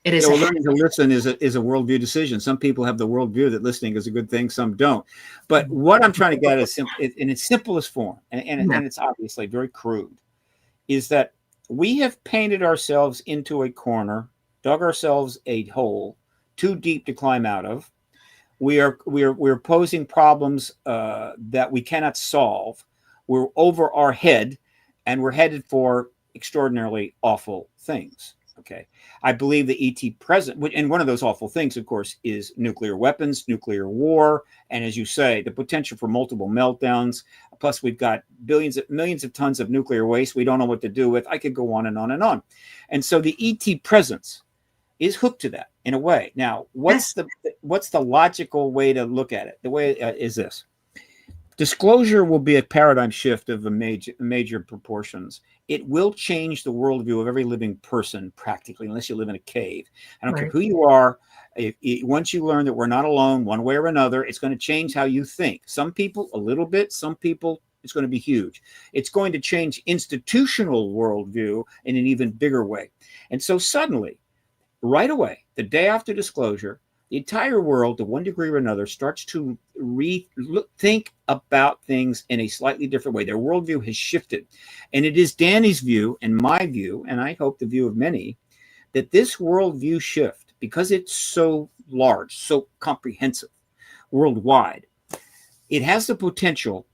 It is. Learning to listen is a worldview decision. Some people have the worldview that listening is a good thing, some don't. But what I'm trying to get is in its simplest form, and it's obviously very crude, is that we have painted ourselves into a corner, dug ourselves a hole too deep to climb out of. We're posing problems that we cannot solve. We're over our head, and we're headed for extraordinarily awful things. Okay, I believe the ET present, and one of those awful things, of course, is nuclear weapons, nuclear war, and as you say, the potential for multiple meltdowns. Plus, we've got millions of tons of nuclear waste we don't know what to do with. I could go on and on and on. And so the ET presence is hooked to that in a way. Now, what's the logical way to look at it? The way is this. Disclosure will be a paradigm shift of major proportions. It will change the worldview of every living person practically, unless you live in a cave. I don't care who you are. Once you learn that we're not alone one way or another, it's going to change how you think. Some people a little bit, some people it's going to be huge. It's going to change institutional worldview in an even bigger way. And so suddenly, right away, the day after disclosure, the entire world, to one degree or another, starts to think about things in a slightly different way. Their worldview has shifted. And it is Danny's view and my view, and I hope the view of many, that this worldview shift, because it's so large, so comprehensive, worldwide, it has the potential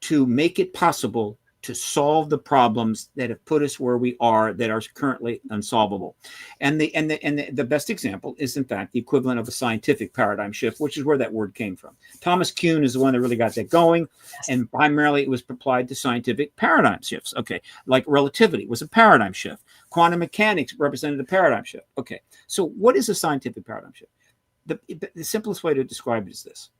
to make it possible to solve the problems that have put us where we are that are currently unsolvable. And the best example is, in fact, the equivalent of a scientific paradigm shift, which is where that word came from. Thomas Kuhn is the one that really got that going, and primarily it was applied to scientific paradigm shifts. Okay, like relativity was a paradigm shift. Quantum mechanics represented a paradigm shift. Okay, so what is a scientific paradigm shift? The simplest way to describe it is this.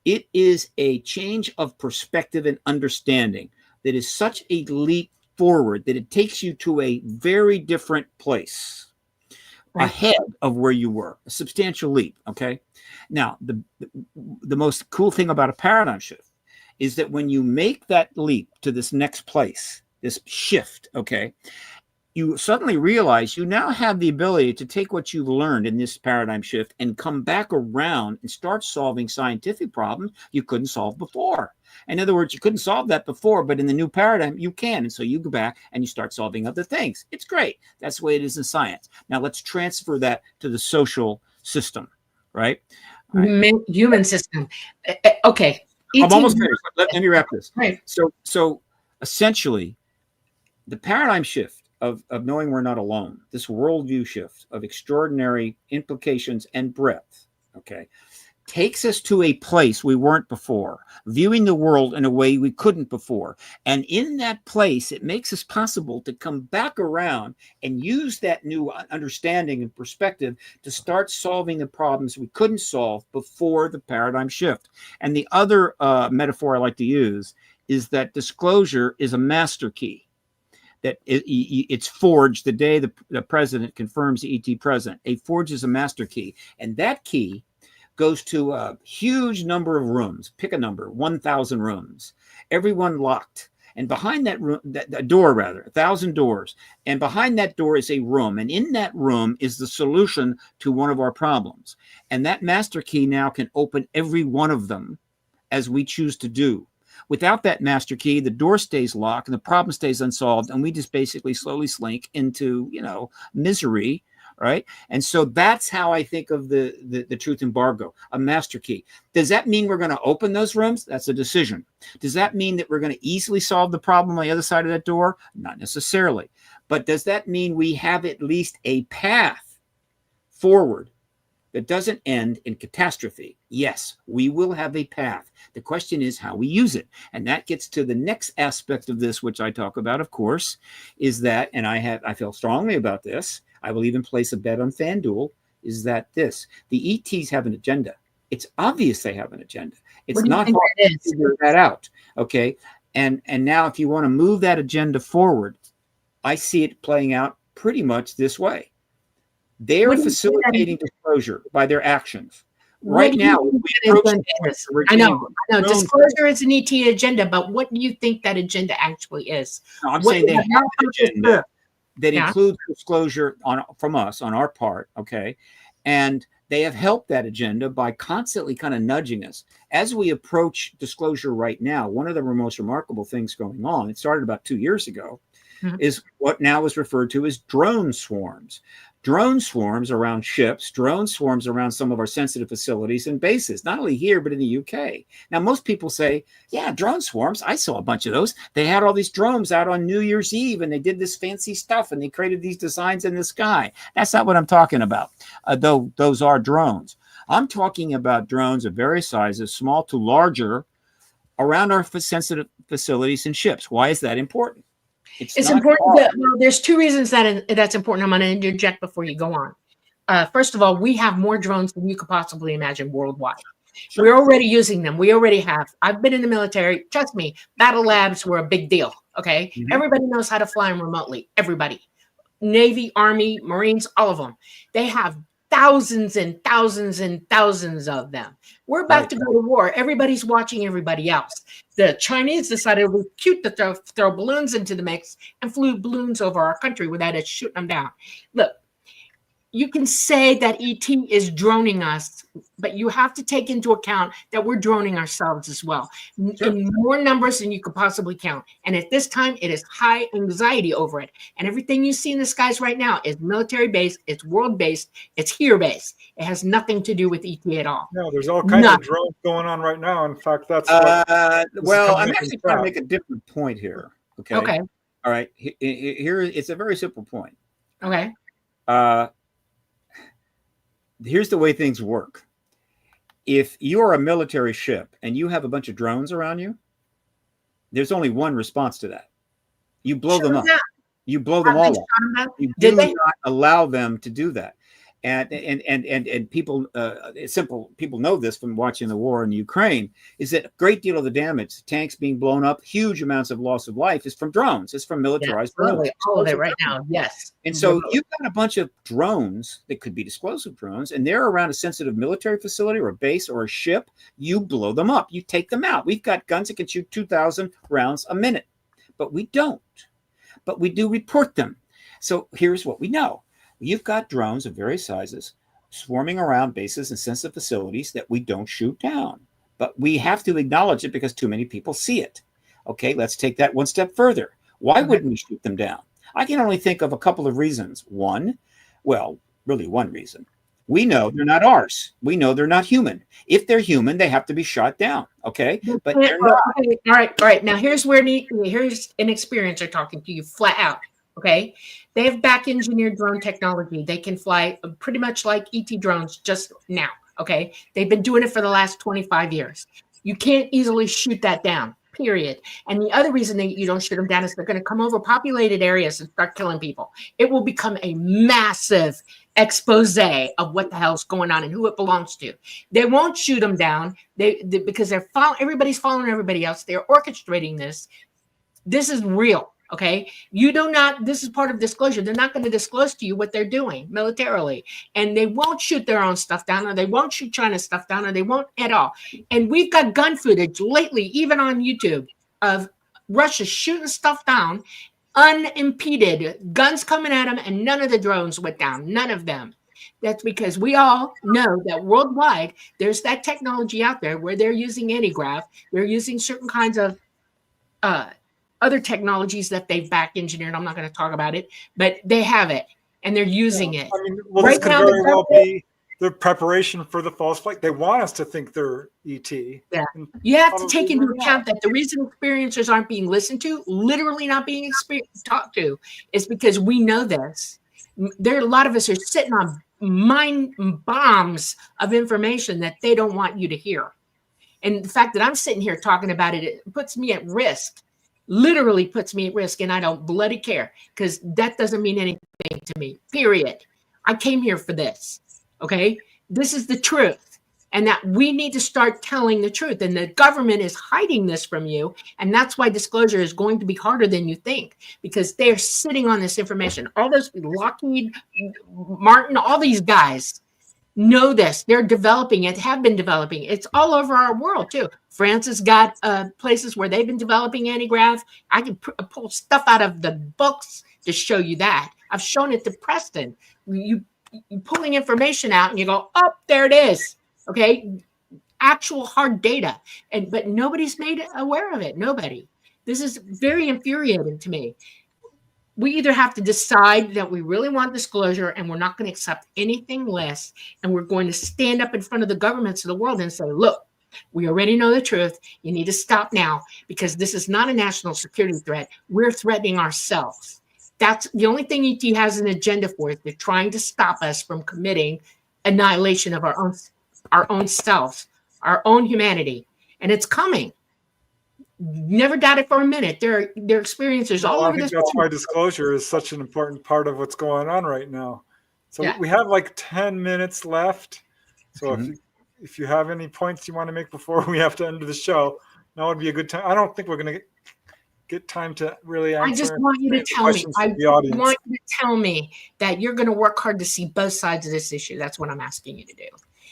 It is a change of perspective and understanding that is such a leap forward that it takes you to a very different place ahead of where you were, a substantial leap. Okay. Now, the most cool thing about a paradigm shift is that when you make that leap to this next place, this shift, okay, you suddenly realize you now have the ability to take what you've learned in this paradigm shift and come back around and start solving scientific problems you couldn't solve before. In other words, you couldn't solve that before, but in the new paradigm, you can. And so you go back and you start solving other things. It's great. That's the way it is in science. Now let's transfer that to the social system, right? Human system. Okay. I'm almost finished. Let me wrap this. Right. So essentially, the paradigm shift of knowing we're not alone, this worldview shift of extraordinary implications and breadth, okay, takes us to a place we weren't before, viewing the world in a way we couldn't before. And in that place, it makes it possible to come back around and use that new understanding and perspective to start solving the problems we couldn't solve before the paradigm shift. And the other metaphor I like to use is that disclosure is a master key. That it's forged the day the president confirms the ET president. A forge is a master key. And that key goes to a huge number of rooms. Pick a number, 1,000 rooms, everyone locked. And behind that room, that door, rather, 1,000 doors. And behind that door is a room. And in that room is the solution to one of our problems. And that master key now can open every one of them as we choose to do. Without that master key, the door stays locked and the problem stays unsolved. And we just basically slowly slink into, misery. Right. And so that's how I think of the truth embargo, a master key. Does that mean we're going to open those rooms? That's a decision. Does that mean that we're going to easily solve the problem on the other side of that door? Not necessarily. But does that mean we have at least a path forward that doesn't end in catastrophe? Yes, we will have a path. The question is how we use it. And that gets to the next aspect of this, which I talk about, of course, is that, and I feel strongly about this, I will even place a bet on FanDuel, is that the ETs have an agenda. It's obvious they have an agenda. It's not hard to figure that out. Okay. And now if you want to move that agenda forward, I see it playing out pretty much this way. They are facilitating disclosure by their actions. Right now, I know. Disclosure is an ET agenda, but what do you think that agenda actually is? No, I'm saying they have an agenda that includes disclosure from us on our part, okay? And they have helped that agenda by constantly kind of nudging us. As we approach disclosure right now, one of the most remarkable things going on, it started about 2 years ago, is what now is referred to as drone swarms. Drone swarms around ships, drone swarms around some of our sensitive facilities and bases, not only here, but in the UK. Now, most people say, yeah, drone swarms. I saw a bunch of those. They had all these drones out on New Year's Eve and they did this fancy stuff and they created these designs in the sky. That's not what I'm talking about, though those are drones. I'm talking about drones of various sizes, small to larger, around our sensitive facilities and ships. Why is that important? It's important. Well, there's two reasons that's important. I'm going to interject before you go on. First of all, we have more drones than you could possibly imagine worldwide. Sure. We're already using them. We already have. I've been in the military. Trust me, battle labs were a big deal. Okay. Mm-hmm. Everybody knows how to fly them remotely. Everybody. Navy, Army, Marines, all of them. They have thousands and thousands and thousands of them. We're about to go to war. Everybody's watching everybody else. The Chinese decided it was cute to throw balloons into the mix and flew balloons over our country without us shooting them down. Look, you can say that ET is droning us, but you have to take into account that we're droning ourselves as well, in more numbers than you could possibly count. And at this time, it is high anxiety over it. And everything you see in the skies right now is military-based, it's world-based, it's here-based. It has nothing to do with ET at all. No, there's all kinds of drones going on right now. In fact, that's well, I'm actually trying to make a different point here. Okay. Okay. All right. Here, it's a very simple point. Okay. Here's the way things work. If you're a military ship and you have a bunch of drones around you, there's only one response to that. You blow them up. You blow them all up. You do not allow them to do that. And people, people know this from watching the war in Ukraine, is that a great deal of the damage, tanks being blown up, huge amounts of loss of life is from drones. It's from militarized drones. All of it right now, yes. And so you've got a bunch of drones that could be explosive drones, and they're around a sensitive military facility or a base or a ship. You blow them up. You take them out. We've got guns that can shoot 2,000 rounds a minute, but we don't. But we do report them. So here's what we know. You've got drones of various sizes swarming around bases and sensitive facilities that we don't shoot down. But we have to acknowledge it because too many people see it. Okay, let's take that one step further. Why wouldn't we shoot them down? I can only think of a couple of reasons. One reason. We know they're not ours. We know they're not human. If they're human, they have to be shot down. Okay, but they're not. Okay. All right. Now here's an experiencer talking to you flat out. Okay, they have back engineered drone technology. They can fly pretty much like ET drones just now. Okay, they've been doing it for the last 25 years. You can't easily shoot that down, period. And the other reason that you don't shoot them down is they're going to come over populated areas and start killing people. It will become a massive expose of what the hell's going on and who it belongs to. They won't shoot them down because everybody's following everybody else. They're orchestrating this. This is real. Okay, you do not, this is part of disclosure. They're not going to disclose to you what they're doing militarily, and they won't shoot their own stuff down, or they won't shoot China's stuff down, or they won't at all. And we've got gun footage lately, even on YouTube, of Russia shooting stuff down unimpeded, guns coming at them, and none of the drones went down, none of them. That's because we all know that worldwide, there's that technology out there where they're using anti-grav, they're using certain kinds of other technologies that they've back engineered. I'm not going to talk about it, but they have it and they're using it. I mean, well, this could very well be the preparation for the false flag. They want us to think they're ET. Yeah. You have to take into account that the reason experiencers aren't being listened to, literally not being talked to, is because we know this. There are a lot of us are sitting on mind bombs of information that they don't want you to hear. And the fact that I'm sitting here talking about it, it puts me at risk, literally puts me at risk, and I don't bloody care, because that doesn't mean anything to me, period. I came here for this, okay? This is the truth, and that we need to start telling the truth, and the government is hiding this from you, and that's why disclosure is going to be harder than you think, because they're sitting on this information. All those Lockheed Martin, all these guys know this. They're developing it, have been developing. It's all over our world too. France has got places where they've been developing anti-grav. I can pull stuff out of the books to show you that. I've shown it to Preston. You pulling information out and you go, oh, there it is. Okay, actual hard data, but nobody's made aware of it. Nobody. This is very infuriating to me. We either have to decide that we really want disclosure and we're not going to accept anything less, and we're going to stand up in front of the governments of the world and say, look, we already know the truth. You need to stop now, because this is not a national security threat. We're threatening ourselves. That's the only thing ET has an agenda for, is they're trying to stop us from committing annihilation of our own selves, our own humanity. And it's coming. Never doubt it for a minute. There are experiences all over this world. That's why disclosure is such an important part of what's going on right now. So we have like 10 minutes left. So if you have any points you want to make before we have to end the show, now would be a good time. I don't think we're going to get time to really answer. I just want you to tell me. I want you to tell me that you're going to work hard to see both sides of this issue. That's what I'm asking you to do.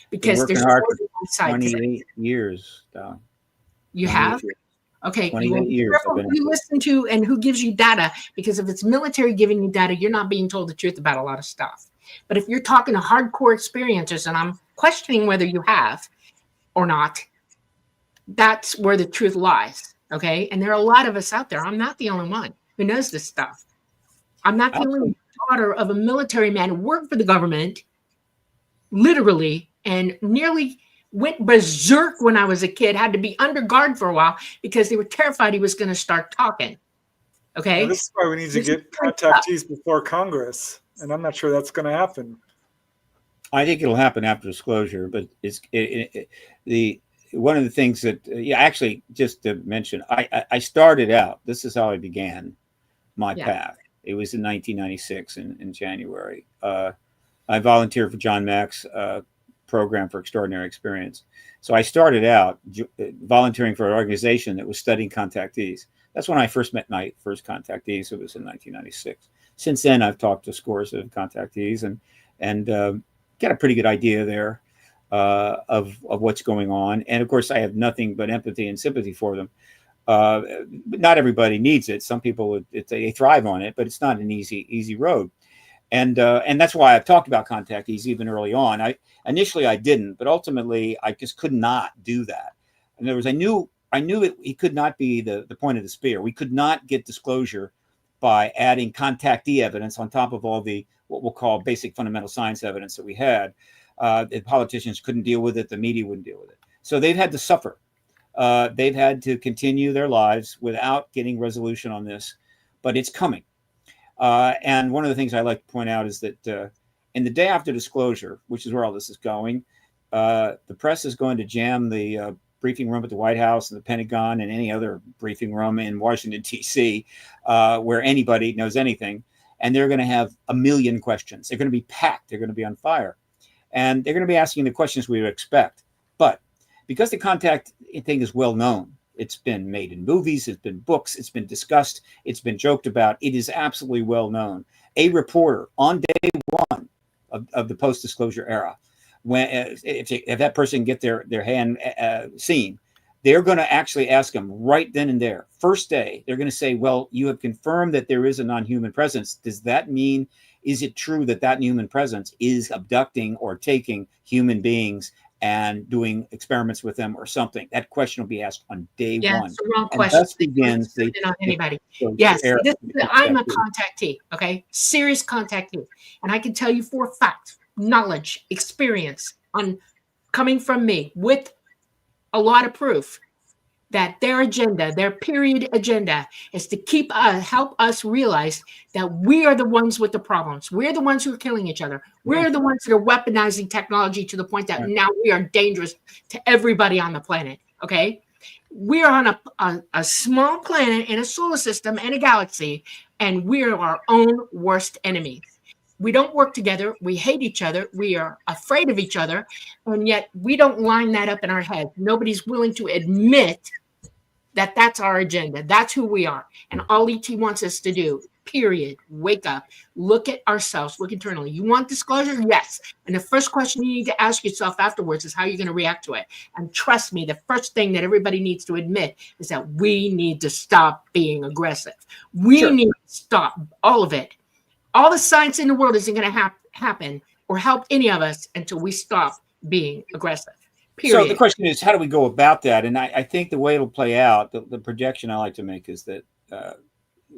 Because there's hard for 28 years. You have? Okay, 28 years. Who you listen to and who gives you data, because if it's military giving you data, you're not being told the truth about a lot of stuff. But if you're talking to hardcore experiencers, and I'm questioning whether you have or not, that's where the truth lies, okay? And there are a lot of us out there. I'm not the only one who knows this stuff. I'm not the only daughter of a military man who worked for the government, literally, and nearly went berserk when I was a kid, had to be under guard for a while because they were terrified he was going to start talking. Okay. Well, this is why we need to get contactees before Congress. And I'm not sure that's going to happen. I think it'll happen after disclosure, but one of the things that, actually, just to mention, I started out, this is how I began my path. It was in 1996 in January. I volunteered for John Mack's program for extraordinary experience. So I started out volunteering for an organization that was studying contactees. That's when I first met my first contactees. It was in 1996. Since then, I've talked to scores of contactees and got a pretty good idea there of what's going on. And of course, I have nothing but empathy and sympathy for them. But not everybody needs it. Some people they thrive on it, but it's not an easy road. And that's why I've talked about contactees even early on. Initially I didn't, but ultimately I just could not do that. In other words, I knew it could not be the point of the spear. We could not get disclosure by adding contactee evidence on top of all the what we'll call basic fundamental science evidence that we had. The politicians couldn't deal with it. The media wouldn't deal with it. So they've had to suffer. They've had to continue their lives without getting resolution on this, but it's coming. And one of the things I like to point out is that in the day after disclosure, which is where all this is going, the press is going to jam the briefing room at the White House and the Pentagon and any other briefing room in Washington, D.C., where anybody knows anything. And they're going to have a million questions. They're going to be packed. They're going to be on fire. And they're going to be asking the questions we would expect. But because the contact thing is well known, It's been made in movies, it's been books, it's been discussed, it's been joked about. It is absolutely well known. A reporter on day one of the post-disclosure era, when if that person get their hand seen, they're going to actually ask them right then and there, first day, they're going to say, well, you have confirmed that there is a non-human presence. Does that mean, is it true that that human presence is abducting or taking human beings and doing experiments with them or something? That question will be asked on day one. It's the wrong And question. thus begins on anybody. the Yes, era. I'm a contactee, okay? Serious contactee. And I can tell you for a fact, knowledge, experience on coming from me with a lot of proof that their agenda, their period agenda, is to keep us, help us realize that we are the ones with the problems. We're the ones who are killing each other. We're the ones that are weaponizing technology to the point that now we are dangerous to everybody on the planet. Okay, we are on a small planet in a solar system and a galaxy, and we are our own worst enemies. We don't work together. We hate each other. We are afraid of each other, and yet we don't line that up in our head. Nobody's willing to admit that that's our agenda. That's who we are. And all ET wants us to do, period, wake up, look at ourselves, look internally. You want disclosure? Yes. And the first question you need to ask yourself afterwards is how you're going to react to it. And trust me, the first thing that everybody needs to admit is that we need to stop being aggressive. We need to stop all of it. All the science in the world isn't going to happen or help any of us until we stop being aggressive. Period. So the question is, how do we go about that? And I think the way it'll play out, the projection I like to make is that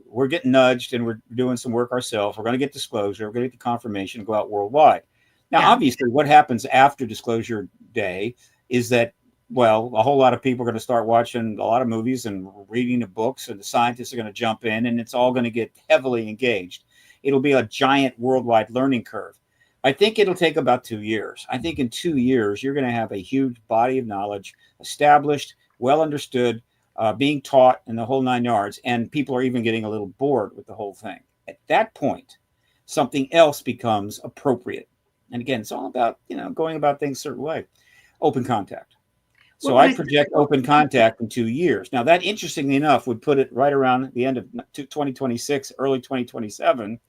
we're getting nudged and we're doing some work ourselves. We're going to get disclosure. We're going to get the confirmation and go out worldwide. Now, obviously, what happens after disclosure day is that, well, a whole lot of people are going to start watching a lot of movies and reading the books, and the scientists are going to jump in, and it's all going to get heavily engaged. It'll be a giant worldwide learning curve. I think it'll take about 2 years. I think in 2 years, you're going to have a huge body of knowledge established, well understood, being taught in the whole 9 yards. And people are even getting a little bored with the whole thing. At that point, something else becomes appropriate. And again, it's all about, going about things a certain way. Open contact. So I project open contact in 2 years. Now, that, interestingly enough, would put it right around the end of 2026, early 2027.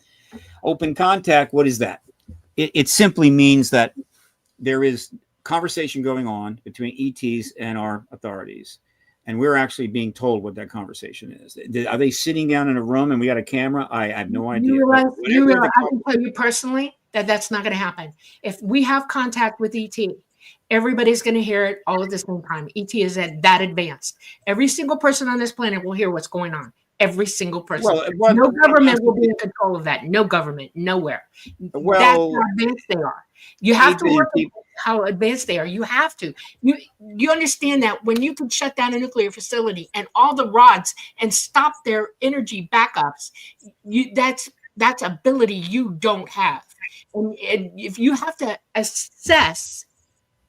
Open contact, what is that? It simply means that there is conversation going on between ETs and our authorities, and we're actually being told what that conversation is. Are they sitting down in a room and we got a camera? I have no idea. You realize, I can tell you personally that that's not going to happen. If we have contact with ET, everybody's going to hear it all at the same time. ET is that advanced. Every single person on this planet will hear what's going on. Every single person. No government will be in control of that. No government, nowhere. That's how advanced they are. You have to work with how advanced they are. You have to. You understand that when you can shut down a nuclear facility and all the rods and stop their energy backups, that's ability you don't have. And if you have to assess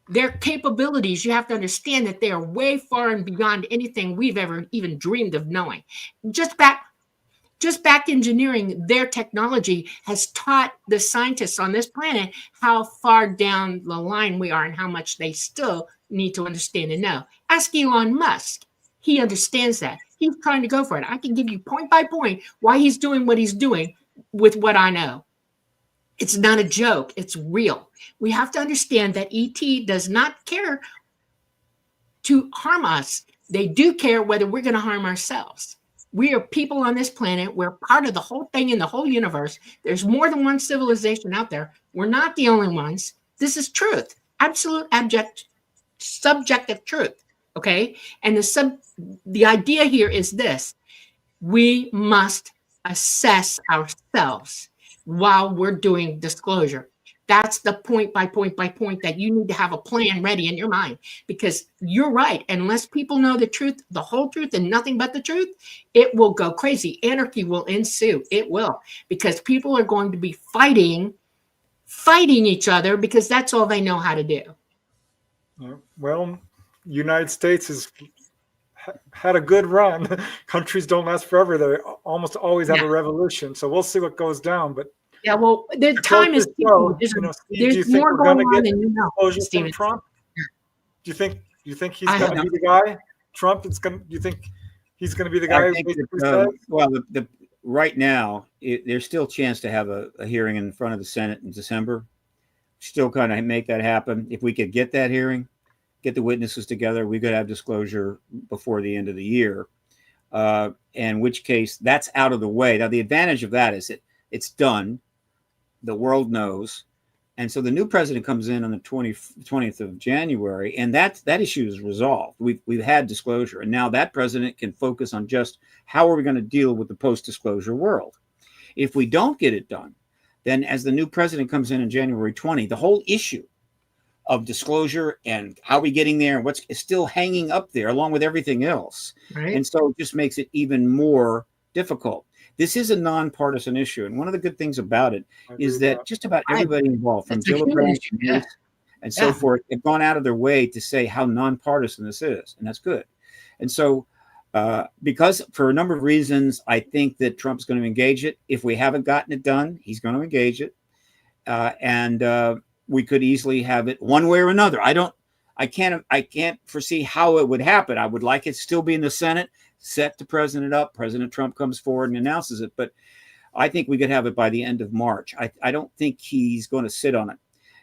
their capabilities, you have to understand that they are way far and beyond anything we've ever even dreamed of knowing. Just back engineering their technology has taught the scientists on this planet how far down the line we are and how much they still need to understand and know. Ask Elon Musk. He understands that. He's trying to go for it. I can give you point by point why he's doing what he's doing with what I know. It's not a joke. It's real. We have to understand that ET does not care to harm us. They do care whether we're going to harm ourselves. We are people on this planet. We're part of the whole thing in the whole universe. There's more than one civilization out there. We're not the only ones. This is truth. Absolute, abject, subjective truth. Okay? And the idea here is this. We must assess ourselves while we're doing disclosure. That's the point by point by point that you need to have a plan ready in your mind, because you're right. Unless people know the truth, the whole truth and nothing but the truth, it will go crazy. Anarchy will ensue. It will, because people are going to be fighting each other because that's all they know how to do. Well, United States has had a good run. Countries don't last forever. They almost always have a revolution. So we'll see what goes down. But well, the time is there's more going on than you know, Stephen. Trump? Do you think he's going to be the guy? Trump is going? Do you think he's going to be the I guy who think basically that, says? well, right now, there's still a chance to have a hearing in front of the Senate in December. Still kind of make that happen. If we could get that hearing, get the witnesses together, we could have disclosure before the end of the year. In which case, that's out of the way. Now, the advantage of that is it's done. The world knows. And so the new president comes in on the 20th of January, and that issue is resolved. We've had disclosure, and now that president can focus on just how are we going to deal with the post-disclosure world. If we don't get it done, then as the new president comes in January 20, the whole issue of disclosure and how are we getting there and what's still hanging up there along with everything else. Right. And so it just makes it even more difficult. This is a nonpartisan issue. And one of the good things about it is that just about everybody involved, from Gillibrand and so forth, have gone out of their way to say how nonpartisan this is. And that's good. And so because for a number of reasons, I think that Trump's going to engage it. If we haven't gotten it done, he's going to engage it. And we could easily have it one way or another. I can't foresee how it would happen. I would like it still be in the Senate, set the president up. President Trump comes forward and announces it. But I think we could have it by the end of March. I don't think he's going to sit on it.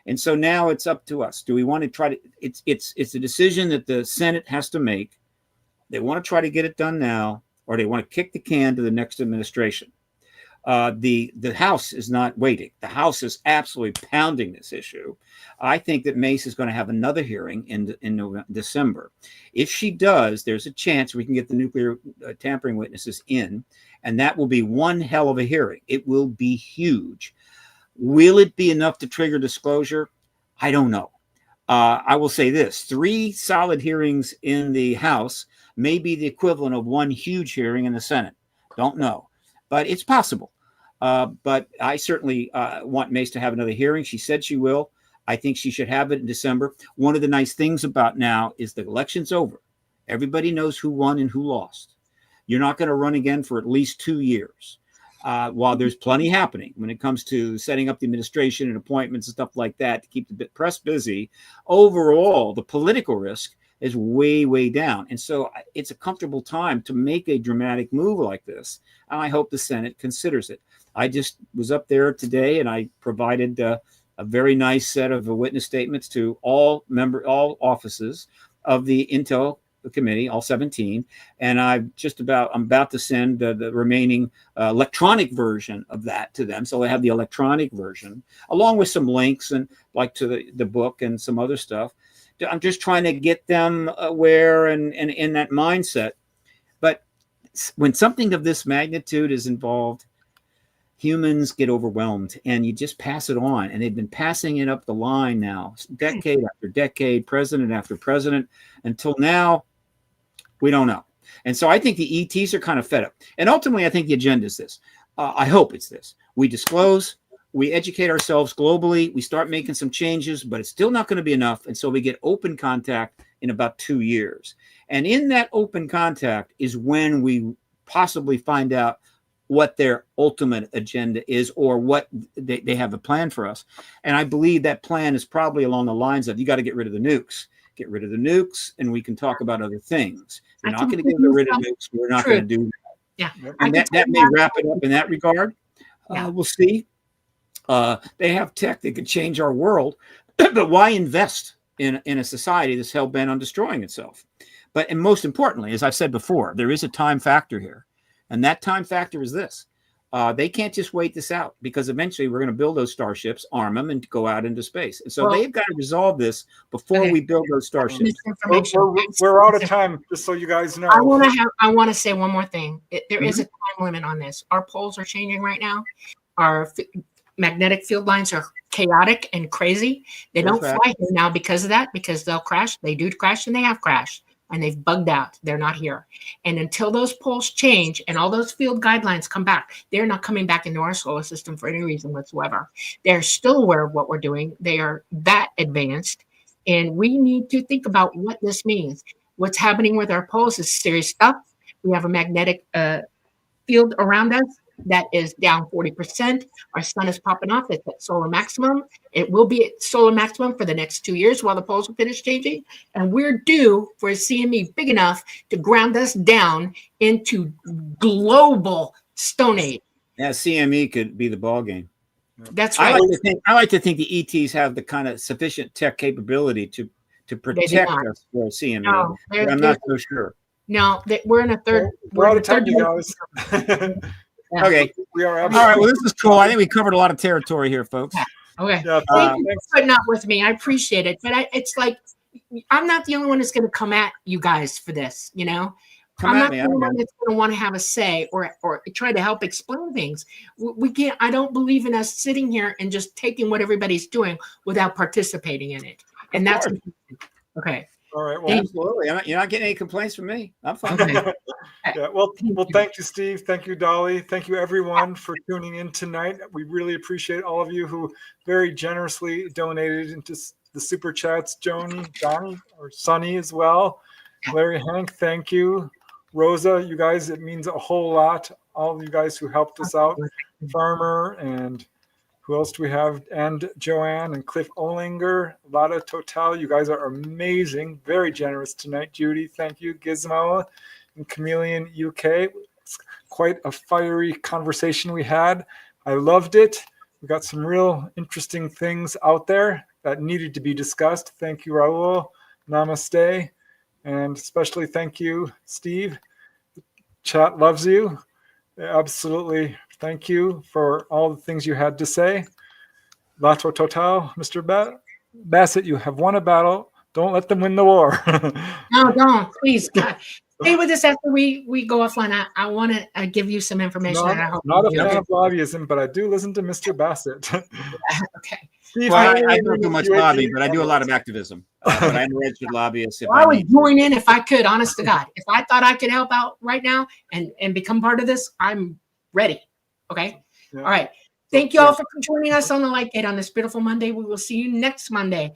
And so now it's up to us. Do we want to try to? It's a decision that the Senate has to make. They want to try to get it done now, or they want to kick the can to the next administration. The House is not waiting. The House is absolutely pounding this issue. I think that Mace is going to have another hearing in December. If she does, there's a chance we can get the nuclear tampering witnesses in, and that will be one hell of a hearing. It will be huge. Will it be enough to trigger disclosure? I don't know. I will say this: 3 solid hearings in the House may be the equivalent of one huge hearing in the Senate. Don't know. But it's possible. But I certainly want Mace to have another hearing. She said she will. I think she should have it in December. One of the nice things about now is the election's over. Everybody knows who won and who lost. You're not going to run again for at least 2 years. While there's plenty happening when it comes to setting up the administration and appointments and stuff like that to keep the press busy, overall, the political risk is way, way down. And so it's a comfortable time to make a dramatic move like this. And I hope the Senate considers it. I just was up there today and I provided a very nice set of witness statements to all offices of the Intel Committee, all 17. And I'm about to send the remaining electronic version of that to them. So I have the electronic version along with some links and like to the book and some other stuff. I'm just trying to get them aware and in that mindset. But when something of this magnitude is involved, humans get overwhelmed and you just pass it on. And they've been passing it up the line now, decade after decade, president after president, until now, we don't know. And so I think the ETs are kind of fed up. And ultimately, I think the agenda is this. I hope it's this. We disclose. We educate ourselves globally. We start making some changes, but it's still not going to be enough. And so we get open contact in about 2 years. And in that open contact is when we possibly find out what their ultimate agenda is or what they have a plan for us. And I believe that plan is probably along the lines of you got to get rid of the nukes. Get rid of the nukes, and we can talk about other things. We're not going to get rid of nukes. We're not going to do that. Yeah. And that may wrap it up in that regard. We'll see. They have tech that could change our world, but why invest in a society that's hell bent on destroying itself? And most importantly, as I've said before, there is a time factor here, and that time factor is this: they can't just wait this out because eventually we're going to build those starships, arm them, and go out into space. And so they've got to resolve this before we build those starships. We're out of time, just so you guys know. I want to say one more thing. There is a time limit on this. Our poles are changing right now. Our magnetic field lines are chaotic and crazy. They don't fly here now because of that, because they'll crash. They do crash and they have crashed and they've bugged out. They're not here. And until those poles change and all those field guidelines come back, they're not coming back into our solar system for any reason whatsoever. They're still aware of what we're doing. They are that advanced. And we need to think about what this means. What's happening with our poles is serious stuff. We have a magnetic field around us. that is down 40%. Our sun is popping off. It's at solar maximum. It will be at solar maximum for the next 2 years while the poles will finish changing. And we're due for a CME big enough to ground us down into global Stone Age. Yeah, CME could be the ball game. That's right. I like to think the ETs have the kind of sufficient tech capability to protect us for CME. No, but I'm not so sure. No, we're in a third. We're out of time, you guys. Yeah. Okay. We are All right. Well, this is cool. I think we covered a lot of territory here, folks. Okay. Yeah, Thank you for putting up with me. I appreciate it. But it's like I'm not the only one that's going to come at you guys for this. You know, I'm not the only one that's going to want to have a say or try to help explain things. We can't. I don't believe in us sitting here and just taking what everybody's doing without participating in it. And that's okay. All right. Well, absolutely. You're not getting any complaints from me. I'm fine. Okay. Yeah. Well, thank you, Steve. Thank you, Dolly. Thank you, everyone, for tuning in tonight. We really appreciate all of you who very generously donated into the super chats. Donnie, or Sonny as well. Larry, Hank, thank you. Rosa, you guys, it means a whole lot. All of you guys who helped us out. Farmer and who else do we have? And Joanne and Cliff Olinger, Lotta Total. You guys are amazing. Very generous tonight. Judy, thank you. Gizmo and Chameleon UK. It's quite a fiery conversation we had. I loved it. We got some real interesting things out there that needed to be discussed. Thank you, Raul. Namaste. And especially thank you, Steve. Chat loves you. Absolutely. Thank you for all the things you had to say. Lato Total, Mr. Bassett, you have won a battle. Don't let them win the war. No, don't. Please, God. Stay with us after we go offline. I want to give you some information. Not a fan of lobbyism, but I do listen to Mr. Bassett. Okay. Well, I don't do much lobbying, but I do a lot of activism. But I'm a registered lobbyist. I would join in if I could, honest to God. If I thought I could help out right now and become part of this, I'm ready. Okay. Yeah. All right. Thank you all for joining us on the Light Gate on this beautiful Monday. We will see you next Monday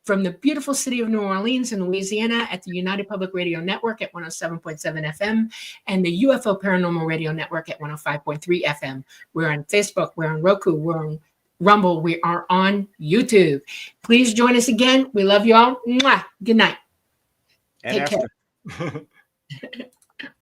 from the beautiful city of New Orleans in Louisiana at the United Public Radio Network at 107.7 FM and the UFO Paranormal Radio Network at 105.3 FM. We're on Facebook. We're on Roku. We're on Rumble. We are on YouTube. Please join us again. We love you all. Mwah. Good night. And Take care.